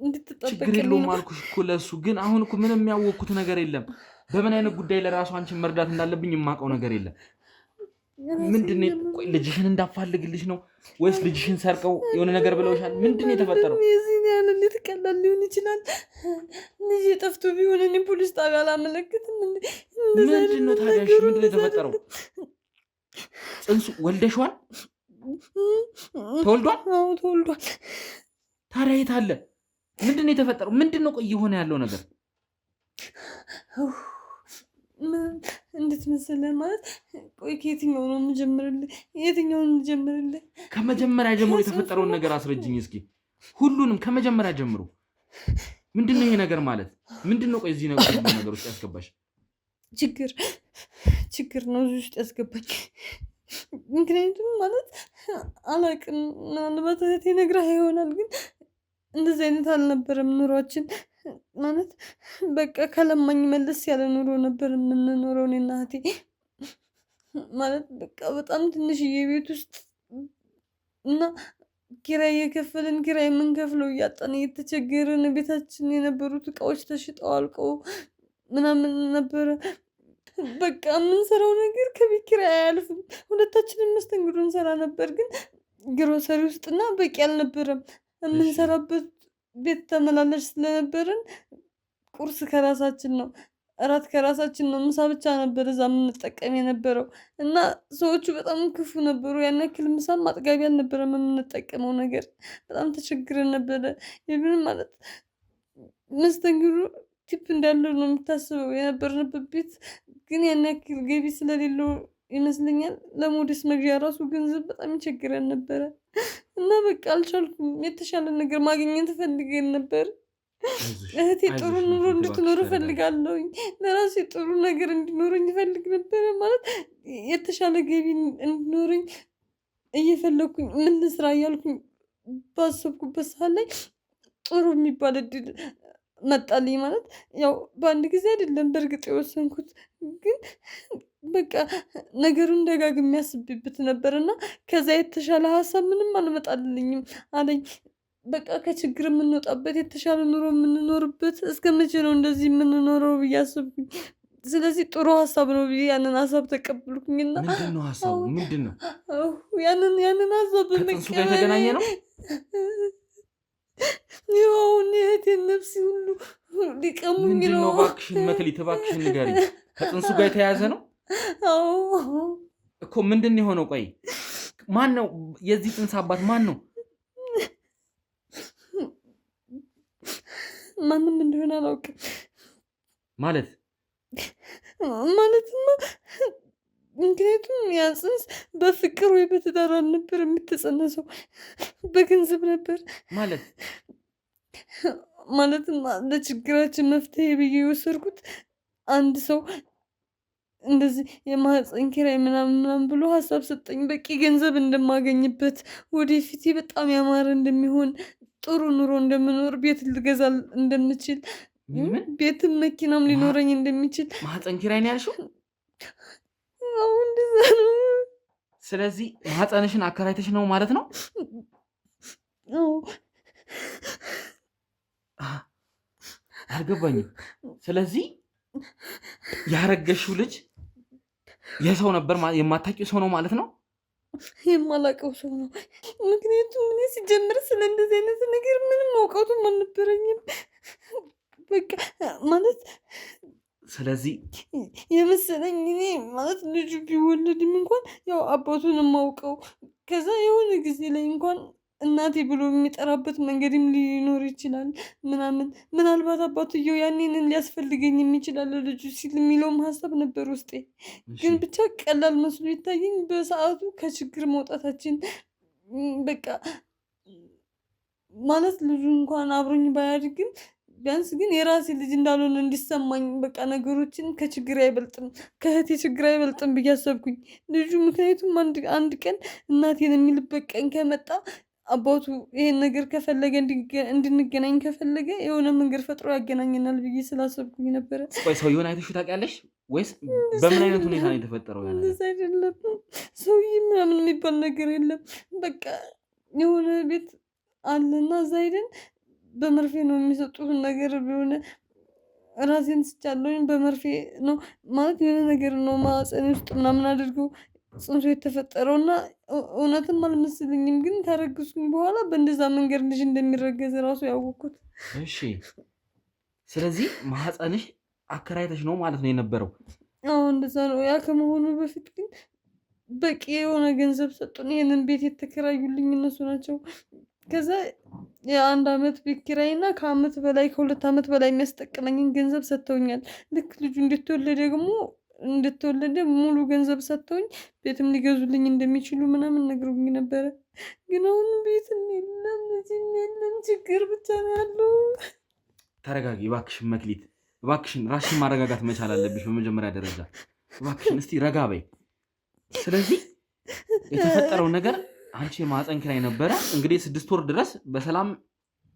እንድትጠበቅ ችግር የለውም አልኩሽ እኮ ለእሱ። ግን አሁን እኮ ምንም የሚያወቅኩት ነገር የለም። በምን አይነት ጉዳይ ለራሱ አንቺን መርዳት እንዳለብኝ የማውቀው ነገር የለም። ምንድን ነው? ቆይ ልጅሽን እንዳፋልግልሽ ነው ወይስ ልጅሽን ሰርቀው የሆነ ነገር ብለውሻል? ምንድን ነው የተፈጠረው? የዚህ ያለ እንዴት ቀላል ሊሆን ይችላል? ልጅ ጠፍቶ ቢሆን እኔ ፖሊስ ጣቢያ አላመለክትም። ምንድን ነው ታዲያ? ምንድን ነው የተፈጠረው? ጽንሱ ወልደሽዋል? ተወልዷል? አዎ ተወልዷል። ታዲያ የት አለ? ምንድን ነው የተፈጠረው? ምንድን ነው ቆይ የሆነ ያለው ነገር? እንዴት መሰለህ ማለት ቆይ ከየትኛው ነው የምጀምርልህ? የትኛውን እንጀምርልህ? ከመጀመሪያ ጀምሮ የተፈጠረውን ነገር አስረጅኝ እስኪ። ሁሉንም ከመጀመሪያ ጀምሮ። ምንድን ነው ይሄ ነገር ማለት? ምንድን ነው ቆይ እዚህ ነገር ውስጥ ያስገባሽ? ችግር ነው እዚህ ውስጥ ያስገባኝ። ምክንያቱም ማለት አላውቅም፣ ምናልባት እህቴ ነግራህ ይሆናል፣ ግን እንደዚህ አይነት አልነበረም ኑሯችን። ማለት በቃ ከለማኝ መለስ ያለ ኑሮ ነበር የምንኖረው እኔና እህቴ። ማለት በቃ በጣም ትንሽዬ ቤት ውስጥ እና ኪራይ የከፈልን ኪራይ የምንከፍለው እያጣን እየተቸገርን ቤታችን የነበሩት እቃዎች ተሽጠው አልቀው ምናምን ነበረ። በቃ የምንሰራው ነገር ከቤት ኪራይ አያልፍም። ሁለታችንም መስተንግዶ እንሰራ ነበር፣ ግን ግሮሰሪ ውስጥና በቂ አልነበረም። የምንሰራበት ቤት ተመላላሽ ስለነበርን ቁርስ ከራሳችን ነው፣ እራት ከራሳችን ነው፣ ምሳ ብቻ ነበር እዛ የምንጠቀም የነበረው እና ሰዎቹ በጣም ክፉ ነበሩ። ያን ያክል ምሳም አጥጋቢ አልነበረም የምንጠቀመው ነገር። በጣም ተቸግረን ነበረ። ይህን ማለት መስተንግዶ ቲፕ እንዳለው ነው የምታስበው የነበርንበት ቤት፣ ግን ያን ያክል ገቢ ስለሌለው ይመስለኛል ለሞዴስ መግዣ ራሱ ገንዘብ በጣም ይቸግረን ነበረ እና በቃ አልቻልኩም። የተሻለ ነገር ማግኘት ፈልገን ነበር። እህቴ ጥሩ ኑሮ እንድትኖር እፈልጋለሁኝ። ለራሴ ጥሩ ነገር እንዲኖረኝ እፈልግ ነበረ። ማለት የተሻለ ገቢ እንዲኖረኝ እየፈለግኩኝ ምን ልስራ እያልኩኝ ባሰብኩበት ሰዓት ላይ ጥሩ የሚባል እድል መጣልኝ። ማለት ያው በአንድ ጊዜ አይደለም በእርግጥ የወሰንኩት፣ ግን በቃ ነገሩን ደጋግሜ ያስብበት ነበር እና ከዛ የተሻለ ሀሳብ ምንም አልመጣልኝም አለኝ። በቃ ከችግር የምንወጣበት የተሻለ ኑሮ የምንኖርበት እስከ መቼ ነው እንደዚህ የምንኖረው ብዬ አሰብኩኝ። ስለዚህ ጥሩ ሀሳብ ነው ብዬ ያንን ሀሳብ ተቀበልኩኝና ምንድን ነው ሀሳቡ? ምንድን ነው ያንን ሀሳብ ከጥንሱ ጋር የተገናኘ ነው? ይኸውን የእህቴን ነፍስ ሁሉ ሊቀሙኝ ምንድን ነው። ነው? እባክሽን መክሊት፣ እባክሽን ንገሪኝ። ከጥንሱ ጋር የተያያዘ ነው እኮ። ምንድን ነው የሆነው? ቆይ ማን ነው የዚህ ጥንስ አባት? ማን ነው? ማንም እንደሆነ አላውቅም። ማለትማ ምክንያቱም ያ ጽንስ በፍቅር ወይ በትዳር አልነበር የምትጸነሰው፣ በገንዘብ ነበር። ማለትም ለችግራችን መፍትሄ ብዬ የወሰድኩት አንድ ሰው እንደዚህ የማህፀን ኪራይ ምናምን ብሎ ሀሳብ ሰጠኝ። በቂ ገንዘብ እንደማገኝበት፣ ወደፊቴ በጣም ያማረ እንደሚሆን፣ ጥሩ ኑሮ እንደምኖር፣ ቤት ልገዛ እንደምችል፣ ቤትም መኪናም ሊኖረኝ እንደሚችል። ማህፀን ኪራይ ነው ያልሽው? እንደዛ ነው። ስለዚህ ማህፀንሽን አከራይተሽ ነው ማለት ነው? አልገባኝም። ስለዚህ ያረገሽው ልጅ የሰው ነበር፣ የማታውቂው ሰው ነው ማለት ነው? የማላውቀው ሰው ነው። ምክንያቱም እኔ ሲጀምር ስለ እንደዚህ አይነት ነገር ምንም እውቀቱም አልነበረኝም። በቃ ማለት ስለዚህ የመሰለኝ እኔ ማለት ልጁ ቢወለድም እንኳን ያው አባቱን የማውቀው፣ ከዛ የሆነ ጊዜ ላይ እንኳን እናቴ ብሎ የሚጠራበት መንገድም ሊኖር ይችላል ምናምን። ምናልባት አባትየው ያኔንን ሊያስፈልገኝ የሚችላል ልጁ ሲል የሚለውም ሀሳብ ነበር ውስጤ። ግን ብቻ ቀላል መስሎ ይታየኝ በሰዓቱ ከችግር መውጣታችን። በቃ ማለት ልጁ እንኳን አብሮኝ ባያድግም ቢያንስ ግን የራሴ ልጅ እንዳልሆነ እንዲሰማኝ በቃ ነገሮችን ከችግር አይበልጥም ከእህቴ ችግር አይበልጥም ብዬ አሰብኩኝ ልጁ። ምክንያቱም አንድ ቀን እናቴን የሚልበት ቀን ከመጣ አባቱ ይሄን ነገር ከፈለገ እንድንገናኝ ከፈለገ የሆነ መንገድ ፈጥሮ ያገናኘናል ብዬ ስላሰብኩኝ ነበረ። ቆይ ሰውዬውን አይተሽው ታውቂያለሽ ወይስ በምን አይነት ሁኔታ ነው የተፈጠረው? አይደለም ሰውዬ ምናምን የሚባል ነገር የለም። በቃ የሆነ ቤት አለና እዛ ሄደን በመርፌ ነው የሚሰጡትን ነገር ቢሆነ ራሴን ስቻለሁኝ በመርፌ ነው ማለት የሆነ ነገር ነው ማህፀኔ ውስጥ ምናምን አድርገው ጽንሱ የተፈጠረው እና እውነትም አልመስልኝም። ግን ካረግዝኩኝ በኋላ በእንደዛ መንገድ ልጅ እንደሚረገዝ ራሱ ያወቅኩት። እሺ ስለዚህ ማህፀንሽ አከራይተሽ ነው ማለት ነው የነበረው? አዎ እንደዛ ነው። ያ ከመሆኑ በፊት ግን በቂ የሆነ ገንዘብ ሰጡን። ይህንን ቤት የተከራዩልኝ እነሱ ናቸው። ከዛ የ1 አመት ቤት ኪራይና ከአመት በላይ ከ2 አመት በላይ የሚያስጠቅመኝን ገንዘብ ሰጥተውኛል። ልክ ልጁ እንድትወለደ ሙሉ ገንዘብ ሰጥተውኝ ቤትም ሊገዙልኝ እንደሚችሉ ምናምን ነግረውኝ ነበረ። ግን አሁን ቤትም የለም ልጅም የለም፣ ችግር ብቻ ነው ያለው። ተረጋጊ እባክሽን መክሊት፣ እባክሽን ራስሽን ማረጋጋት መቻል አለብሽ። በመጀመሪያ ደረጃ እባክሽን እስቲ ረጋ በይ። ስለዚህ የተፈጠረው ነገር አንቺ የማህፀን ኪራይ ነበረ እንግዲህ 6 ወር ድረስ በሰላም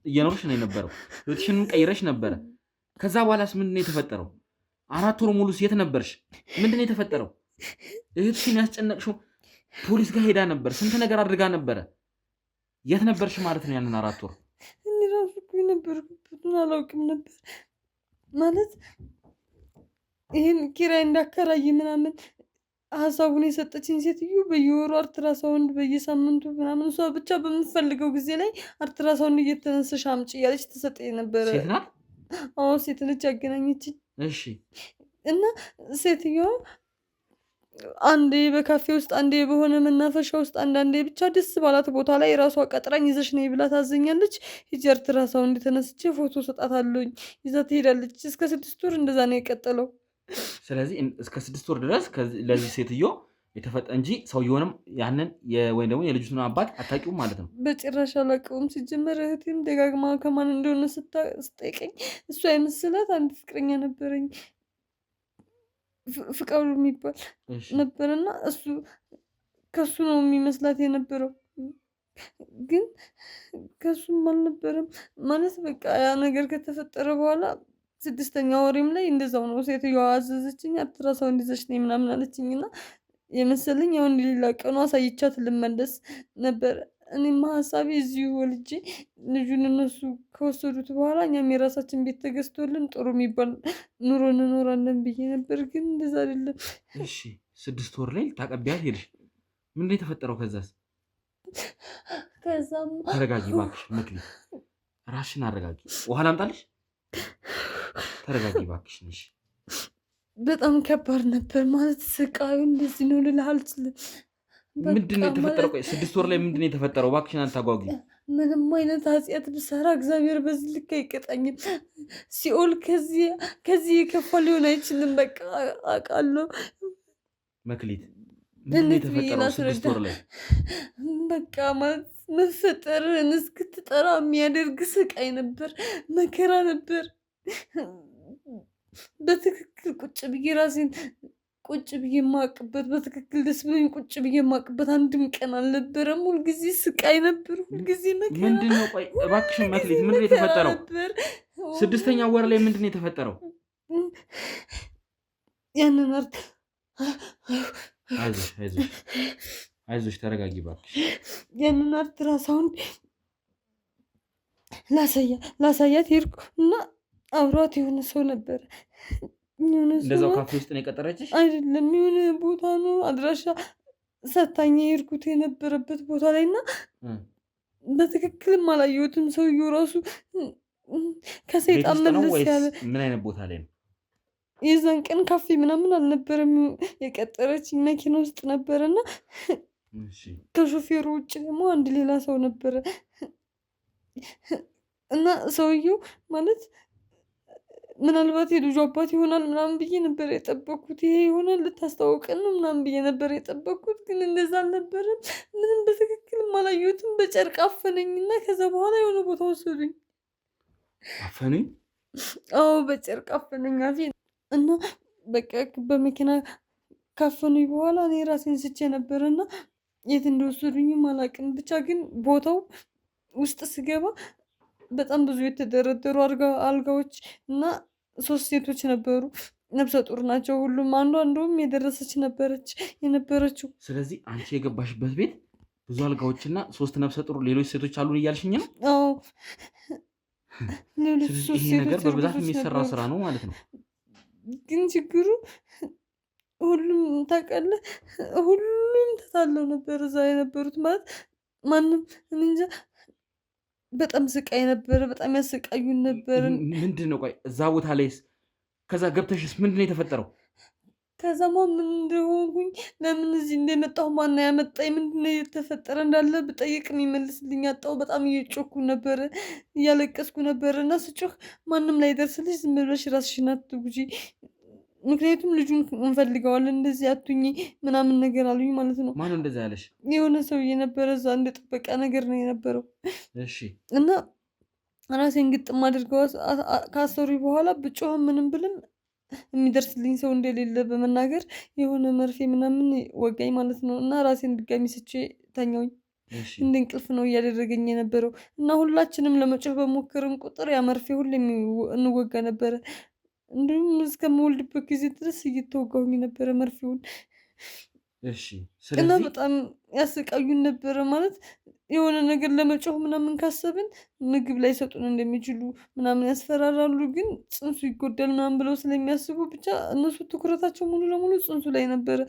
እየኖርሽ ነው የነበረው። ህይወትሽንም ቀይረሽ ነበረ። ከዛ በኋላስ ምንድነው የተፈጠረው? 4 ወር ሙሉ የት ነበርሽ? ምንድነው የተፈጠረው? እህትሽን ያስጨነቅሽው ፖሊስ ጋር ሄዳ ነበር፣ ስንት ነገር አድርጋ ነበረ። የት ነበርሽ ማለት ነው ያንን 4 ወር? እኔ ራሱ እኮ የነበርኩበትን አላውቅም ነበር ማለት ይህን ኪራይ እንዳከራይ ምናምን ሀሳቡን የሰጠችኝ ሴትዮ በየወሩ አልትራሳውንድ በየሳምንቱ ምናምን እሷ ብቻ በምፈልገው ጊዜ ላይ አልትራሳውንድ እየተነሳሽ አምጪ እያለች ተሰጠኝ ነበረ። ሴት ናት? አዎ ሴት ነች ያገናኘችኝ። እሺ። እና ሴትዮዋ አንዴ በካፌ ውስጥ አንዴ በሆነ መናፈሻ ውስጥ አንዳንዴ ብቻ ደስ ባላት ቦታ ላይ ራሷ ቀጥራኝ ይዘሽ ነይ ብላ ታዘኛለች። ሂጂ አልትራሳውንድ ተነስቼ ፎቶ ሰጣታለሁኝ ይዛ ትሄዳለች። እስከ 6 ወር እንደዛ ነው የቀጠለው። ስለዚህ እስከ 6 ወር ድረስ ለዚህ ሴትዮ የተፈጠ እንጂ ሰውየውንም ያንን ወይም ደግሞ የልጅቱን አባት አታውቂውም ማለት ነው? በጭራሽ አላውቀውም። ሲጀመር እህቴም ደጋግማ ከማን እንደሆነ ስጠይቀኝ እሷ የመሰላት አንድ ፍቅረኛ ነበረኝ ፍቃዱ የሚባል ነበርና እሱ ከሱ ነው የሚመስላት የነበረው፣ ግን ከሱም አልነበረም ማለት በቃ ያ ነገር ከተፈጠረ በኋላ 6ኛ ወሬም ላይ እንደዛው ነው። ሴትዮዋ አዘዘችኝ አልትራሳውንድ ይዘሽ ነይ ምናምን አለችኝና የመሰለኝ አሁን ሌላ ቀኑ አሳይቻት ልመለስ ነበር። እኔማ ሀሳቤ እዚሁ ወልጄ ልጁን እነሱ ከወሰዱት በኋላ እኛም የራሳችን ቤት ተገዝቶልን ጥሩ የሚባል ኑሮ እንኖራለን ብዬ ነበር፣ ግን እንደዛ አይደለም። እሺ 6 ወር ላይ ታቀቢያት ሄድሽ። ምንድን ነው የተፈጠረው? ከዛም ተረጋጊ እባክሽ መክሊት፣ ራስሽን አረጋጊ። ውሃ ላምጣልሽ? ተረጋጊ እባክሽ ነሽ። በጣም ከባድ ነበር ማለት ስቃዩ እንደዚህ ነው ልልህ አልችልም። ምንድን ነው የተፈጠረው? 6 ወር ላይ ምንድን ነው የተፈጠረው? እባክሽን አታጓጉ። ምንም አይነት ኃጢአት ብሰራ እግዚአብሔር በዚህ ልክ አይቀጣኝም። ሲኦል ከዚህ የከፋ ሊሆን አይችልም። በቃ አውቃለሁ። መክሊት ምንድን ነው የተፈጠረው 6 ወር ላይ? በቃ ማለት መፈጠርህን እስክትጠራ የሚያደርግ ስቃይ ነበር፣ መከራ ነበር። በትክክል ቁጭ ብዬ ራሴን ቁጭ ብዬ የማውቅበት በትክክል ደስ ብሎኝ ቁጭ ብዬ የማውቅበት አንድም ቀን አልነበረም። ሁልጊዜ ስቃይ ነበር፣ ሁልጊዜ መከራ። ምንድን ነው? ቆይ እባክሽን መክሊት ምንድን ነው የተፈጠረው? 6ኛ ወር ላይ ምንድን ነው የተፈጠረው? ያንን አይዞሽ ተረጋጊ እባክሽ። ያንን አልትራሳውንድ ላሳያት ሄድኩ እና አብሯት የሆነ ሰው ነበረ። እንደዛው ካፌ ውስጥ ነው የቀጠረችሽ? አይደለም፣ የሆነ ቦታ ነው አድራሻ ሰታኝ የሄድኩት የነበረበት ቦታ ላይ እና በትክክልም አላየሁትም። ሰውየው ራሱ ከሰይጣን መለስ ያለ። ምን አይነት ቦታ ላይ ነው? የዛን ቀን ካፌ ምናምን አልነበረም የቀጠረችኝ፣ መኪና ውስጥ ነበረና ከሾፌሩ ውጭ ደግሞ አንድ ሌላ ሰው ነበረ እና ሰውየው ማለት ምናልባት የልጁ አባት ይሆናል ምናምን ብዬ ነበር የጠበቅኩት። ይሄ ይሆናል ልታስታውቀን ነው ምናምን ብዬ ነበር የጠበቅኩት፣ ግን እንደዛ አልነበረም። ምንም በትክክልም አላየሁትም። በጨርቅ አፈነኝና ከዛ በኋላ የሆነ ቦታ ወሰዱኝ። አፈነኝ? አዎ በጨርቅ አፈነኝ አፌን እና በቃ በመኪና ካፈኑኝ በኋላ እኔ ራሴን ስቼ ነበርና የት እንደወሰዱኝም አላውቅም። ብቻ ግን ቦታው ውስጥ ስገባ በጣም ብዙ የተደረደሩ አልጋዎች እና 3 ሴቶች ነበሩ። ነፍሰ ጡር ናቸው ሁሉም። አንዷ እንደውም የደረሰች ነበረች የነበረችው። ስለዚህ አንቺ የገባሽበት ቤት ብዙ አልጋዎችና 3 ነፍሰ ጡር ሌሎች ሴቶች አሉን እያልሽኝ ነው? አዎ ይሄ ነገር በብዛት የሚሰራ ስራ ነው ማለት ነው። ግን ችግሩ ሁሉም ታውቃለህ፣ ሁሉም ተታለው ነበር እዛ የነበሩት ማለት ማንም እንጃ። በጣም ስቃይ ነበረ። በጣም ያሰቃዩን ነበር። ምንድን ነው ቆይ እዛ ቦታ ላይስ ከዛ ገብተሽስ ምንድን ነው የተፈጠረው? ከዛማ ምን እንደሆንኩኝ ለምን እዚህ እንደመጣሁ ማና ያመጣኝ ምንድን ነው የተፈጠረ እንዳለ ብጠይቅ የሚመልስልኝ አጣሁ። በጣም እየጮኩ ነበረ፣ እያለቀስኩ ነበረ እና ስጮህ ማንም ላይ ደርስልሽ ዝም ብለሽ ራስሽን አትጉጂ፣ ምክንያቱም ልጁን እንፈልገዋለን እንደዚህ አቱኝ ምናምን ነገር አሉኝ ማለት ነው። ማነው እንደዛ ያለሽ? የሆነ ሰውዬ ነበረ እዛ እንደ ጥበቃ ነገር ነው የነበረው። እሺ። እና ራሴን ግጥም አድርገው ካሰሩ በኋላ ብጮህም ምንም ብልም የሚደርስልኝ ሰው እንደሌለ በመናገር የሆነ መርፌ ምናምን ወጋኝ ማለት ነው። እና ራሴን ድጋሚ ስቼ ተኛውኝ። እንደ እንቅልፍ ነው እያደረገኝ የነበረው እና ሁላችንም ለመጮህ በሞከርን ቁጥር ያ መርፌ ሁሌም እንወጋ ነበረ። እንዲሁም እስከምወልድበት ጊዜ ድረስ እየተወጋሁኝ ነበረ መርፌውን። እና በጣም ያሰቃዩን ነበረ። ማለት የሆነ ነገር ለመጮህ ምናምን ካሰብን ምግብ ላይ ሰጡን እንደሚችሉ ምናምን ያስፈራራሉ። ግን ጽንሱ ይጎዳል ምናምን ብለው ስለሚያስቡ ብቻ እነሱ ትኩረታቸው ሙሉ ለሙሉ ጽንሱ ላይ ነበረ።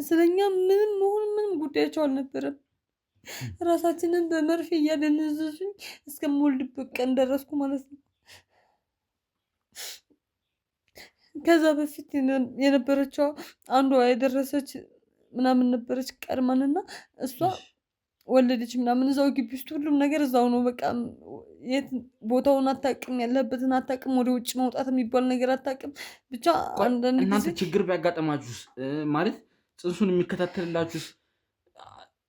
ስለኛ ምንም መሆን ምንም ጉዳያቸው አልነበረም። ራሳችንን በመርፌ እያደነዘዙኝ እስከምወልድበት ቀን ደረስኩ ማለት ነው። ከዛ በፊት የነበረችው አንዷ የደረሰች ምናምን ነበረች ቀድማንና እሷ ወለደች ምናምን እዛው ግቢ ውስጥ ሁሉም ነገር እዛው ነው። በቃ የት ቦታውን አታውቅም፣ ያለበትን አታውቅም፣ ወደ ውጭ መውጣት የሚባል ነገር አታውቅም። ብቻ አንዳንድ እናንተ ችግር ቢያጋጠማችሁስ ማለት ጽንሱን የሚከታተልላችሁስ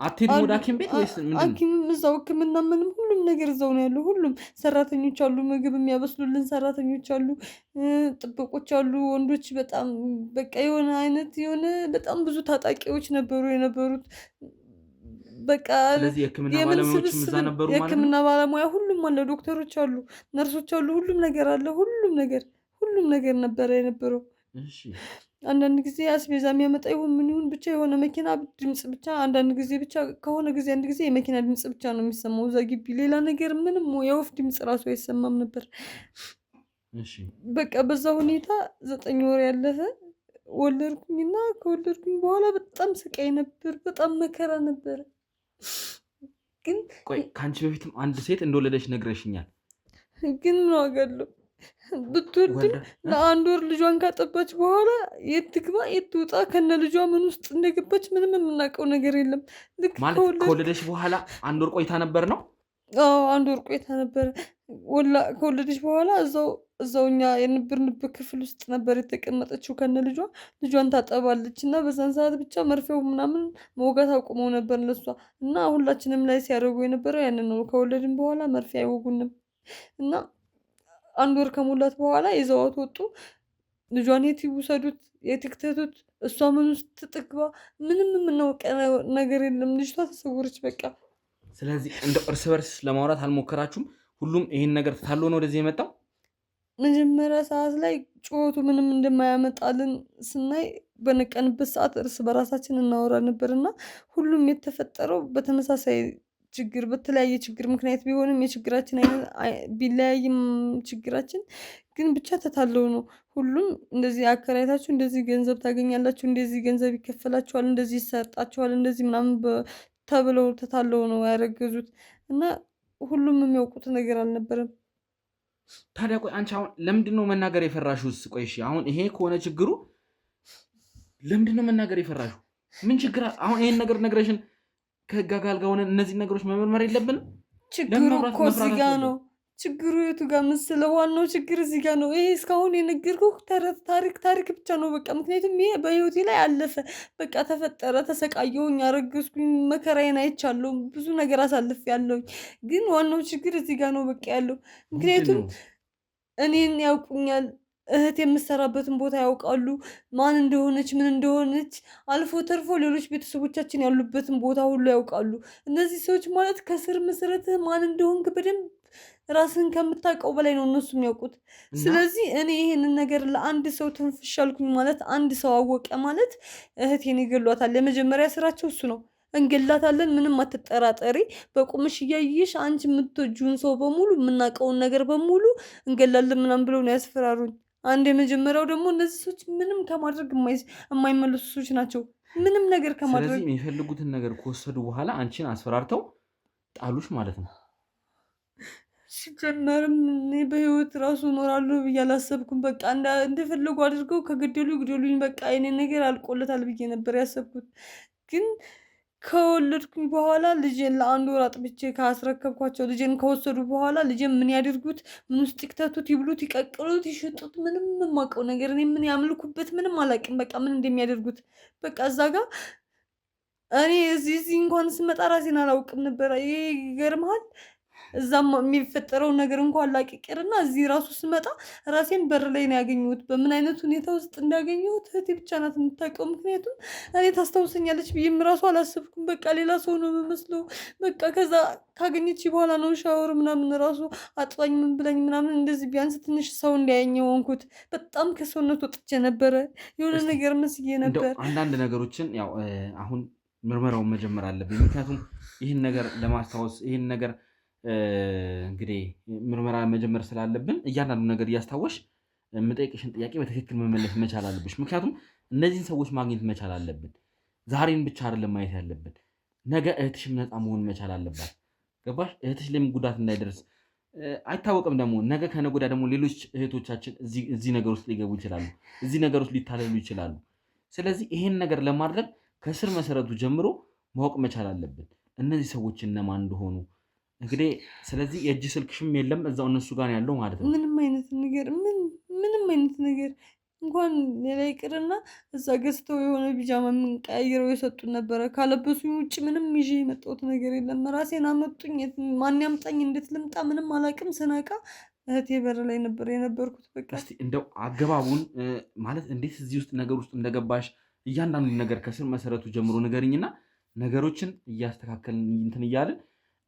አትሄድም ወደ ሐኪም ቤት ወይስ ምንድን ነው? ሐኪም እዛው ሕክምና ምንም ሁሉም ነገር እዛው ነው ያለው። ሁሉም ሰራተኞች አሉ፣ ምግብ የሚያበስሉልን ሰራተኞች አሉ፣ ጥበቆች አሉ፣ ወንዶች በጣም በቃ የሆነ አይነት የሆነ በጣም ብዙ ታጣቂዎች ነበሩ የነበሩት። በቃ ስለዚህ የሕክምና ባለሙያዎችም እዛ ነበሩ ማለት ነው። የሕክምና ባለሙያ ሁሉም አለ፣ ዶክተሮች አሉ፣ ነርሶች አሉ፣ ሁሉም ነገር አለ። ሁሉም ነገር ነበረ የነበረው። አንዳንድ ጊዜ አስቤዛ የሚያመጣ ይሁን ምን ይሁን ብቻ የሆነ መኪና ድምጽ ብቻ አንዳንድ ጊዜ ብቻ ከሆነ ጊዜ አንድ ጊዜ የመኪና ድምጽ ብቻ ነው የሚሰማው እዛ ግቢ። ሌላ ነገር ምንም የወፍ ድምጽ ራሱ አይሰማም ነበር። በቃ በዛ ሁኔታ 9 ወር ያለፈ ወለድኩኝና ከወለድኩኝ በኋላ በጣም ስቃይ ነበር፣ በጣም መከራ ነበረ። ግን ቆይ ከአንቺ በፊትም አንድ ሴት እንደወለደች ነግረሽኛል። ግን ምን ዋጋ አለው? ብትወልድም ለ1 ወር ልጇን ካጠባች በኋላ የት ትግባ የት ትውጣ ከነ ልጇ ምን ውስጥ እንደገባች ምንም የምናውቀው ነገር የለም። ልክ ማለት ከወለደች በኋላ 1 ወር ቆይታ ነበር ነው? አዎ 1 ወር ቆይታ ነበር። ከወለደች በኋላ እዛው እኛ የነበርንበት ክፍል ውስጥ ነበር የተቀመጠችው ከነ ልጇ። ልጇን ታጠባለች እና በዛን ሰዓት ብቻ መርፌው ምናምን መውጋት አቁመው ነበር ለሷ እና ሁላችንም ላይ ሲያደርጉ የነበረው ያንን ነው። ከወለድን በኋላ መርፌ አይወጉንም እና 1 ወር ከሞላት በኋላ ይዘዋት ወጡ። ልጇን የት ይውሰዱት የት ይክተቱት እሷ ምን ውስጥ ትግባ ምንም የምናውቀው ነገር የለም። ልጅቷ ተሰወረች በቃ። ስለዚህ እንደ እርስ በርስ ለማውራት አልሞከራችሁም? ሁሉም ይሄን ነገር ታሎ ነው ወደዚህ የመጣው? መጀመሪያ ሰዓት ላይ ጩኸቱ ምንም እንደማያመጣልን ስናይ በነቀንበት ሰዓት እርስ በራሳችን እናወራ ነበርና ሁሉም የተፈጠረው በተመሳሳይ ችግር በተለያየ ችግር ምክንያት ቢሆንም የችግራችን አይነት ቢለያይም ችግራችን ግን ብቻ ተታለው ነው። ሁሉም እንደዚህ አከራይታችሁ እንደዚህ ገንዘብ ታገኛላችሁ፣ እንደዚህ ገንዘብ ይከፈላችኋል፣ እንደዚህ ይሰጣችኋል፣ እንደዚህ ምናምን ተብለው ተታለው ነው ያረገዙት እና ሁሉም የሚያውቁት ነገር አልነበረም። ታዲያ ቆይ አንቺ አሁን ለምንድን ነው መናገር የፈራሽውስ? ቆይ እሺ አሁን ይሄ ከሆነ ችግሩ ለምንድን ነው መናገር የፈራሽው? ምን ችግር አሁን ይሄን ነገር ነግረሽን ከህግ ጋር ሆነን እነዚህ ነገሮች መመርመር የለብንም? ችግሩ እኮ እዚህ ጋር ነው። ችግሩ የቱ ጋር መሰለህ? ዋናው ችግር እዚህ ጋር ነው። ይሄ እስካሁን የነገርኩህ ተረት ታሪክ ብቻ ነው በቃ። ምክንያቱም ይሄ በህይወቴ ላይ አለፈ በቃ ተፈጠረ፣ ተሰቃየሁኝ፣ አረገዝኩኝ፣ መከራዬን አይቻለሁ፣ ብዙ ነገር አሳልፌያለሁኝ። ግን ዋናው ችግር እዚህ ጋር ነው በቃ ያለው። ምክንያቱም እኔን ያውቁኛል፣ እህት የምሰራበትን ቦታ ያውቃሉ፣ ማን እንደሆነች ምን እንደሆነች፣ አልፎ ተርፎ ሌሎች ቤተሰቦቻችን ያሉበትን ቦታ ሁሉ ያውቃሉ። እነዚህ ሰዎች ማለት ከስር መሰረትህ ማን እንደሆንክ በደንብ ራስን ከምታውቀው በላይ ነው እነሱ የሚያውቁት። ስለዚህ እኔ ይሄንን ነገር ለአንድ ሰው ትንፍሽ አልኩኝ ማለት አንድ ሰው አወቀ ማለት እህቴን ይገሏታል። የመጀመሪያ ስራቸው እሱ ነው። እንገላታለን፣ ምንም አትጠራጠሪ፣ በቁምሽ እያየሽ አንቺ የምትወጂውን ሰው በሙሉ የምናውቀውን ነገር በሙሉ እንገላለን ምናምን ብለው ነው ያስፈራሩኝ። አንድ የመጀመሪያው ደግሞ እነዚህ ሰዎች ምንም ከማድረግ የማይመለሱ ሰዎች ናቸው። ምንም ነገር ከማድረግ ስለዚህ የሚፈልጉትን ነገር ከወሰዱ በኋላ አንቺን አስፈራርተው ጣሉሽ ማለት ነው። ሲጀመርም እኔ በህይወት ራሱ እኖራለሁ ብዬ አላሰብኩም። በቃ እንደፈለጉ አድርገው ከገደሉ ግደሉኝ፣ በቃ የኔ ነገር አልቆለታል ብዬ ነበር ያሰብኩት። ግን ከወለድኩኝ በኋላ ልጄን ለ1 ወር አጥብቼ ካስረከብኳቸው ልጄን ከወሰዱ በኋላ ልጄን ምን ያድርጉት፣ ምን ውስጥ ይክተቱት፣ ይብሉት፣ ይቀቅሉት፣ ይሽጡት፣ ምንም የማውቀው ነገር እኔ ምን ያምልኩበት ምንም አላውቅም። በቃ ምን እንደሚያደርጉት በቃ እዛ ጋር እኔ እዚህ እንኳን ስመጣ ራሴን አላውቅም ነበር። ይሄ ይገርምሃል። እዛም የሚፈጠረው ነገር እንኳን ላቅቅርና እዚህ ራሱ ስመጣ ራሴን በር ላይ ነው ያገኘሁት። በምን አይነት ሁኔታ ውስጥ እንዳገኘሁት እህቴ ብቻ ናት የምታውቀው። ምክንያቱም እኔ ታስታውሰኛለች ብዬም ራሱ አላሰብኩም። በቃ ሌላ ሰው ነው የምመስለው። በቃ ከዛ ካገኘች በኋላ ነው ሻወር ምናምን ራሱ አጥባኝ ምን ብለኝ ምናምን እንደዚህ ቢያንስ ትንሽ ሰው እንዲያየኝ ሆንኩት። በጣም ከሰውነት ወጥቼ ነበረ። የሆነ ነገር መስዬ ነበር። አንዳንድ ነገሮችን ያው አሁን ምርመራውን መጀመር አለብኝ። ምክንያቱም ይህን ነገር ለማስታወስ ይህን ነገር እንግዲህ ምርመራ መጀመር ስላለብን እያንዳንዱ ነገር እያስታወሽ የምጠይቅሽን ጥያቄ በትክክል መመለስ መቻል አለብሽ። ምክንያቱም እነዚህን ሰዎች ማግኘት መቻል አለብን። ዛሬን ብቻ አይደለም ማየት ያለብን፣ ነገ እህትሽም ነፃ መሆን መቻል አለባት። ገባሽ? እህትሽ ላይም ጉዳት እንዳይደርስ አይታወቅም። ደግሞ ነገ ከነገ ወዲያ ደግሞ ሌሎች እህቶቻችን እዚህ ነገር ውስጥ ሊገቡ ይችላሉ፣ እዚህ ነገር ውስጥ ሊታለሉ ይችላሉ። ስለዚህ ይሄን ነገር ለማድረግ ከስር መሰረቱ ጀምሮ ማወቅ መቻል አለብን እነዚህ ሰዎች እነማን እንደሆኑ። እንግዲህ ስለዚህ የእጅ ስልክሽም የለም እዛው እነሱ ጋር ያለው ማለት ነው። ምንም አይነት ነገር እንኳን ሌላ ይቅርና እዛ ገዝተው የሆነ ቢጃማ ቀያይረው የሰጡን ነበረ። ካለበሱኝ ውጭ ምንም ይዤ የመጣሁት ነገር የለም። ራሴን አመጡኝ። ማን ያምጣኝ እንዴት ልምጣ ምንም አላውቅም። ስነቃ እህቴ በር ላይ ነበር የነበርኩት። በቃ እስቲ እንደው አገባቡን ማለት እንዴት እዚህ ውስጥ ነገር ውስጥ እንደገባሽ እያንዳንዱ ነገር ከስር መሰረቱ ጀምሮ ንገሪኝና ነገሮችን እያስተካከልን እንትን እያልን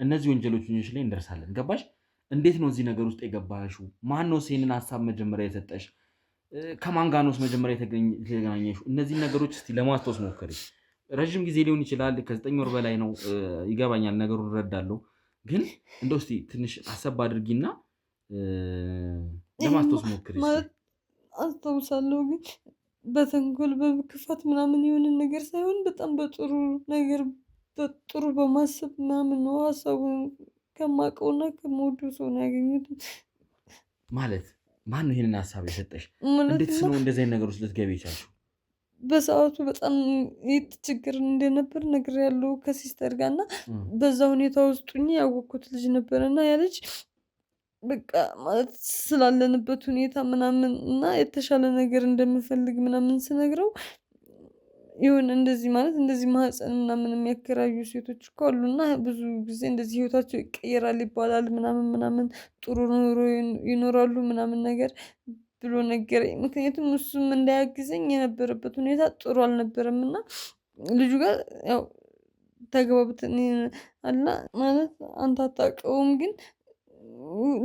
እነዚህ ወንጀሎች ላይ እንደርሳለን። ገባሽ? እንዴት ነው እዚህ ነገር ውስጥ የገባሽው? ማን ነው ይሄንን ሀሳብ መጀመሪያ የሰጠሽ? ከማን ጋር ነው መጀመሪያ የተገናኘሽው? እነዚህ ነገሮች እስቲ ለማስታወስ ሞክሪ። ረዥም ጊዜ ሊሆን ይችላል፣ ከ9 ወር በላይ ነው ይገባኛል፣ ነገሩን እረዳለሁ። ግን እንደው እስቲ ትንሽ አሰብ አድርጊና ለማስታወስ ሞክሪ። አስታውሳለሁ ግን በተንኮል በክፋት ምናምን የሆነ ነገር ሳይሆን በጣም በጥሩ ነገር በጥሩ በማሰብ ምናምን ነው ሀሳቡን ከማውቀውና ከምወደው ሰው ነው ያገኙት። ማለት ማን ነው ይሄንን ሀሳብ የሰጠሽ? እንዴት ነው እንደዚህ አይነት ነገር ውስጥ ልትገቢ የቻልሽው? በሰዓቱ በጣም ችግር እንደነበር ነግሬያለሁ ከሲስተር ጋር እና በዛ ሁኔታ ውስጥ ያወቅኩት ልጅ ነበር እና ያ ልጅ በቃ ማለት ስላለንበት ሁኔታ ምናምን እና የተሻለ ነገር እንደምፈልግ ምናምን ስነግረው ይሁን እንደዚህ ማለት እንደዚህ ማህፀን ምናምን የሚያከራዩ ሴቶች እኮ አሉና ብዙ ጊዜ እንደዚህ ህይወታቸው ይቀየራል ይባላል ምናምን ጥሩ ኑሮ ይኖራሉ ምናምን ነገር ብሎ ነገረኝ። ምክንያቱም እሱም እንዳያግዘኝ የነበረበት ሁኔታ ጥሩ አልነበረም እና ልጁ ጋር ያው ተግባብተን አላ ማለት አንተ አታውቀውም ግን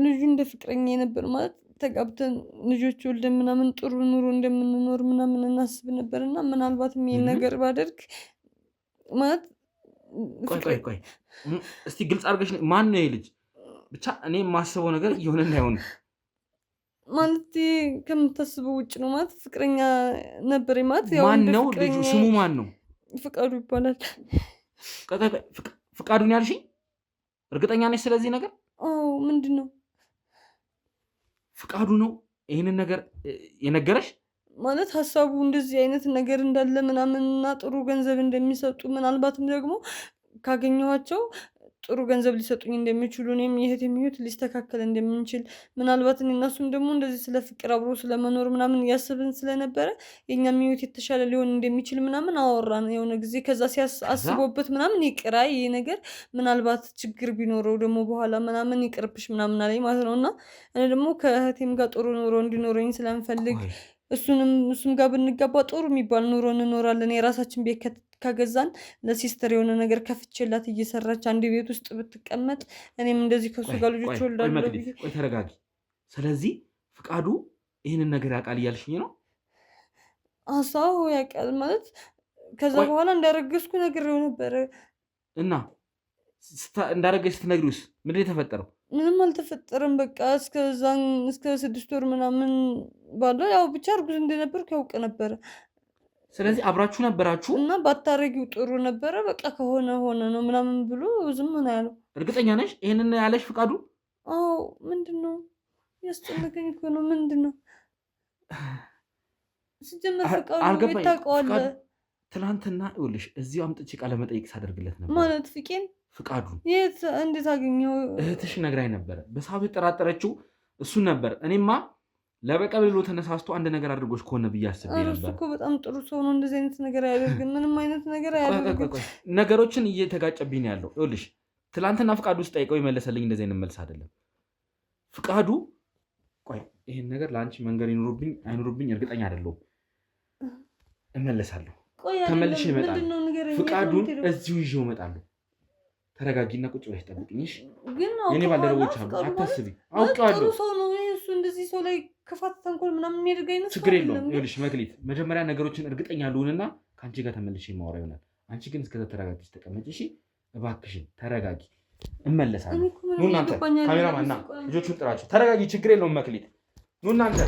ልጁ እንደ ፍቅረኛ የነበር ማለት ተጋብተን ልጆች ወልደን ምናምን ጥሩ ኑሮ እንደምንኖር ምናምን እናስብ ነበር እና ምናልባትም ይሄን ነገር ባደርግ ማለት ቆይ እስቲ ግልጽ አድርገሽ ማን ነው ይሄ ልጅ? ብቻ እኔ የማስበው ነገር እየሆነ እንዳይሆን ማለት ከምታስበው ውጭ ነው። ማለት ፍቅረኛ ነበር ማለት ያው ማን ነው ልጁ? ስሙ ማን ነው? ፍቃዱ ይባላል። ፍቃዱን ያልሽኝ እርግጠኛ ነሽ ስለዚህ ነገር? አዎ። ምንድን ነው? ፍቃዱ ነው ይህንን ነገር የነገረሽ? ማለት ሀሳቡ እንደዚህ አይነት ነገር እንዳለ ምናምን እና ጥሩ ገንዘብ እንደሚሰጡ ምናልባትም ደግሞ ካገኘኋቸው ጥሩ ገንዘብ ሊሰጡኝ እንደሚችሉ እኔም የእህቴም ህይወት ሊስተካከል እንደምንችል ምናልባት እነሱም ደግሞ እንደዚህ ስለ ፍቅር አብሮ ስለመኖር ምናምን እያስብን ስለነበረ የእኛም ህይወት የተሻለ ሊሆን እንደሚችል ምናምን አወራን የሆነ ጊዜ። ከዛ ሲያስቦበት ምናምን ይቅራ ይሄ ነገር ምናልባት ችግር ቢኖረው ደግሞ በኋላ ምናምን ይቅርብሽ ምናምን አለኝ ማለት ነው። እና እኔ ደግሞ ከእህቴም ጋር ጥሩ ኑሮ እንዲኖረኝ ስለምፈልግ እሱም ጋር ብንገባ ጥሩ የሚባል ኑሮ እንኖራለን። የራሳችን ቤት ከገዛን ለሲስተር የሆነ ነገር ከፍቼላት እየሰራች አንድ ቤት ውስጥ ብትቀመጥ እኔም እንደዚህ ከሱ ጋር ልጆች ወልዳለሁ። ቆይ ተረጋጊ። ስለዚህ ፍቃዱ ይህንን ነገር ያውቃል እያልሽኝ ነው? ሀሳቡ ያውቃል ማለት ከዛ በኋላ እንዳረገዝኩ ነግሬው ነበረ። እና እንዳረገሽ ስትነግሪውስ ምንድን የተፈጠረው? ምንም አልተፈጠረም። በቃ እስከ 6 ወር ምናምን ባለው ያው ብቻ እርጉዝ እንደነበርኩ ያውቅ ነበረ። ስለዚህ አብራችሁ ነበራችሁ እና ባታረጊው ጥሩ ነበረ። በቃ ከሆነ ሆነ ነው ምናምን ብሎ ዝም ነው ያለው። እርግጠኛ ነሽ ይሄንን ያለሽ ፍቃዱ? አዎ። ምንድን ነው ያስጨነቀኝ እኮ ነው። ምንድን ነው ሲጀመር ፍቃዱ ታውቀዋለህ? ትናንትና ይኸውልሽ እዚሁ አምጥቼ ቃለ መጠይቅ ሳደርግለት ነበር። ማለት ፍቄን? ፍቃዱ የት እንዴት አገኘው? እህትሽ ነግራኝ ነበረ። በሳብ የጠራጠረችው እሱን ነበር። እኔማ ለበቀል ብሎ ተነሳስቶ አንድ ነገር አድርጎሽ ከሆነ ብዬ አስቤ ነበር። እሱ እኮ በጣም ጥሩ ሰው ነው። እንደዚህ አይነት ነገር አያደርግም። ምንም አይነት ነገር አያደርግም። ነገሮችን እየተጋጨብኝ ያለው ይኸውልሽ ትላንትና ፍቃዱ ውስጥ ጠይቀው የመለሰልኝ እንደዚህ አይነት መልስ አይደለም። ፍቃዱ ቆይ ይሄን ነገር ለአንቺ መንገር ይኖርብኝ አይኖርብኝ እርግጠኛ አይደለሁም። እመለሳለሁ፣ ተመልሼ እመጣለሁ። ፍቃዱን እዚሁ ይዤው እመጣለሁ። ተረጋጊና ቁጭ ብለሽ ጠብቂኝ። እሺ? የኔ ባልደረቦች አሉ፣ አታስቢ። አውቄዋለሁ። ሰው ነው እሱ። እንደዚህ ሰው ላይ ክፋት፣ ተንኮል ምናምን የሚያደርግ አይነት ችግር የለውም። ይኸውልሽ መክሊት፣ መጀመሪያ ነገሮችን እርግጠኛ ልሁንና ከአንቺ ጋር ተመልሼ የማወራ ይሆናል። አንቺ ግን እስከዛ ተረጋጊ፣ ተቀመጪ። እሺ? እባክሽን ተረጋጊ። እመለሳለሁ። ኑ እናንተ ካሜራማን ና ልጆቹን ጥራቸው። ተረጋጊ፣ ችግር የለውም መክሊት። ኑ እናንተ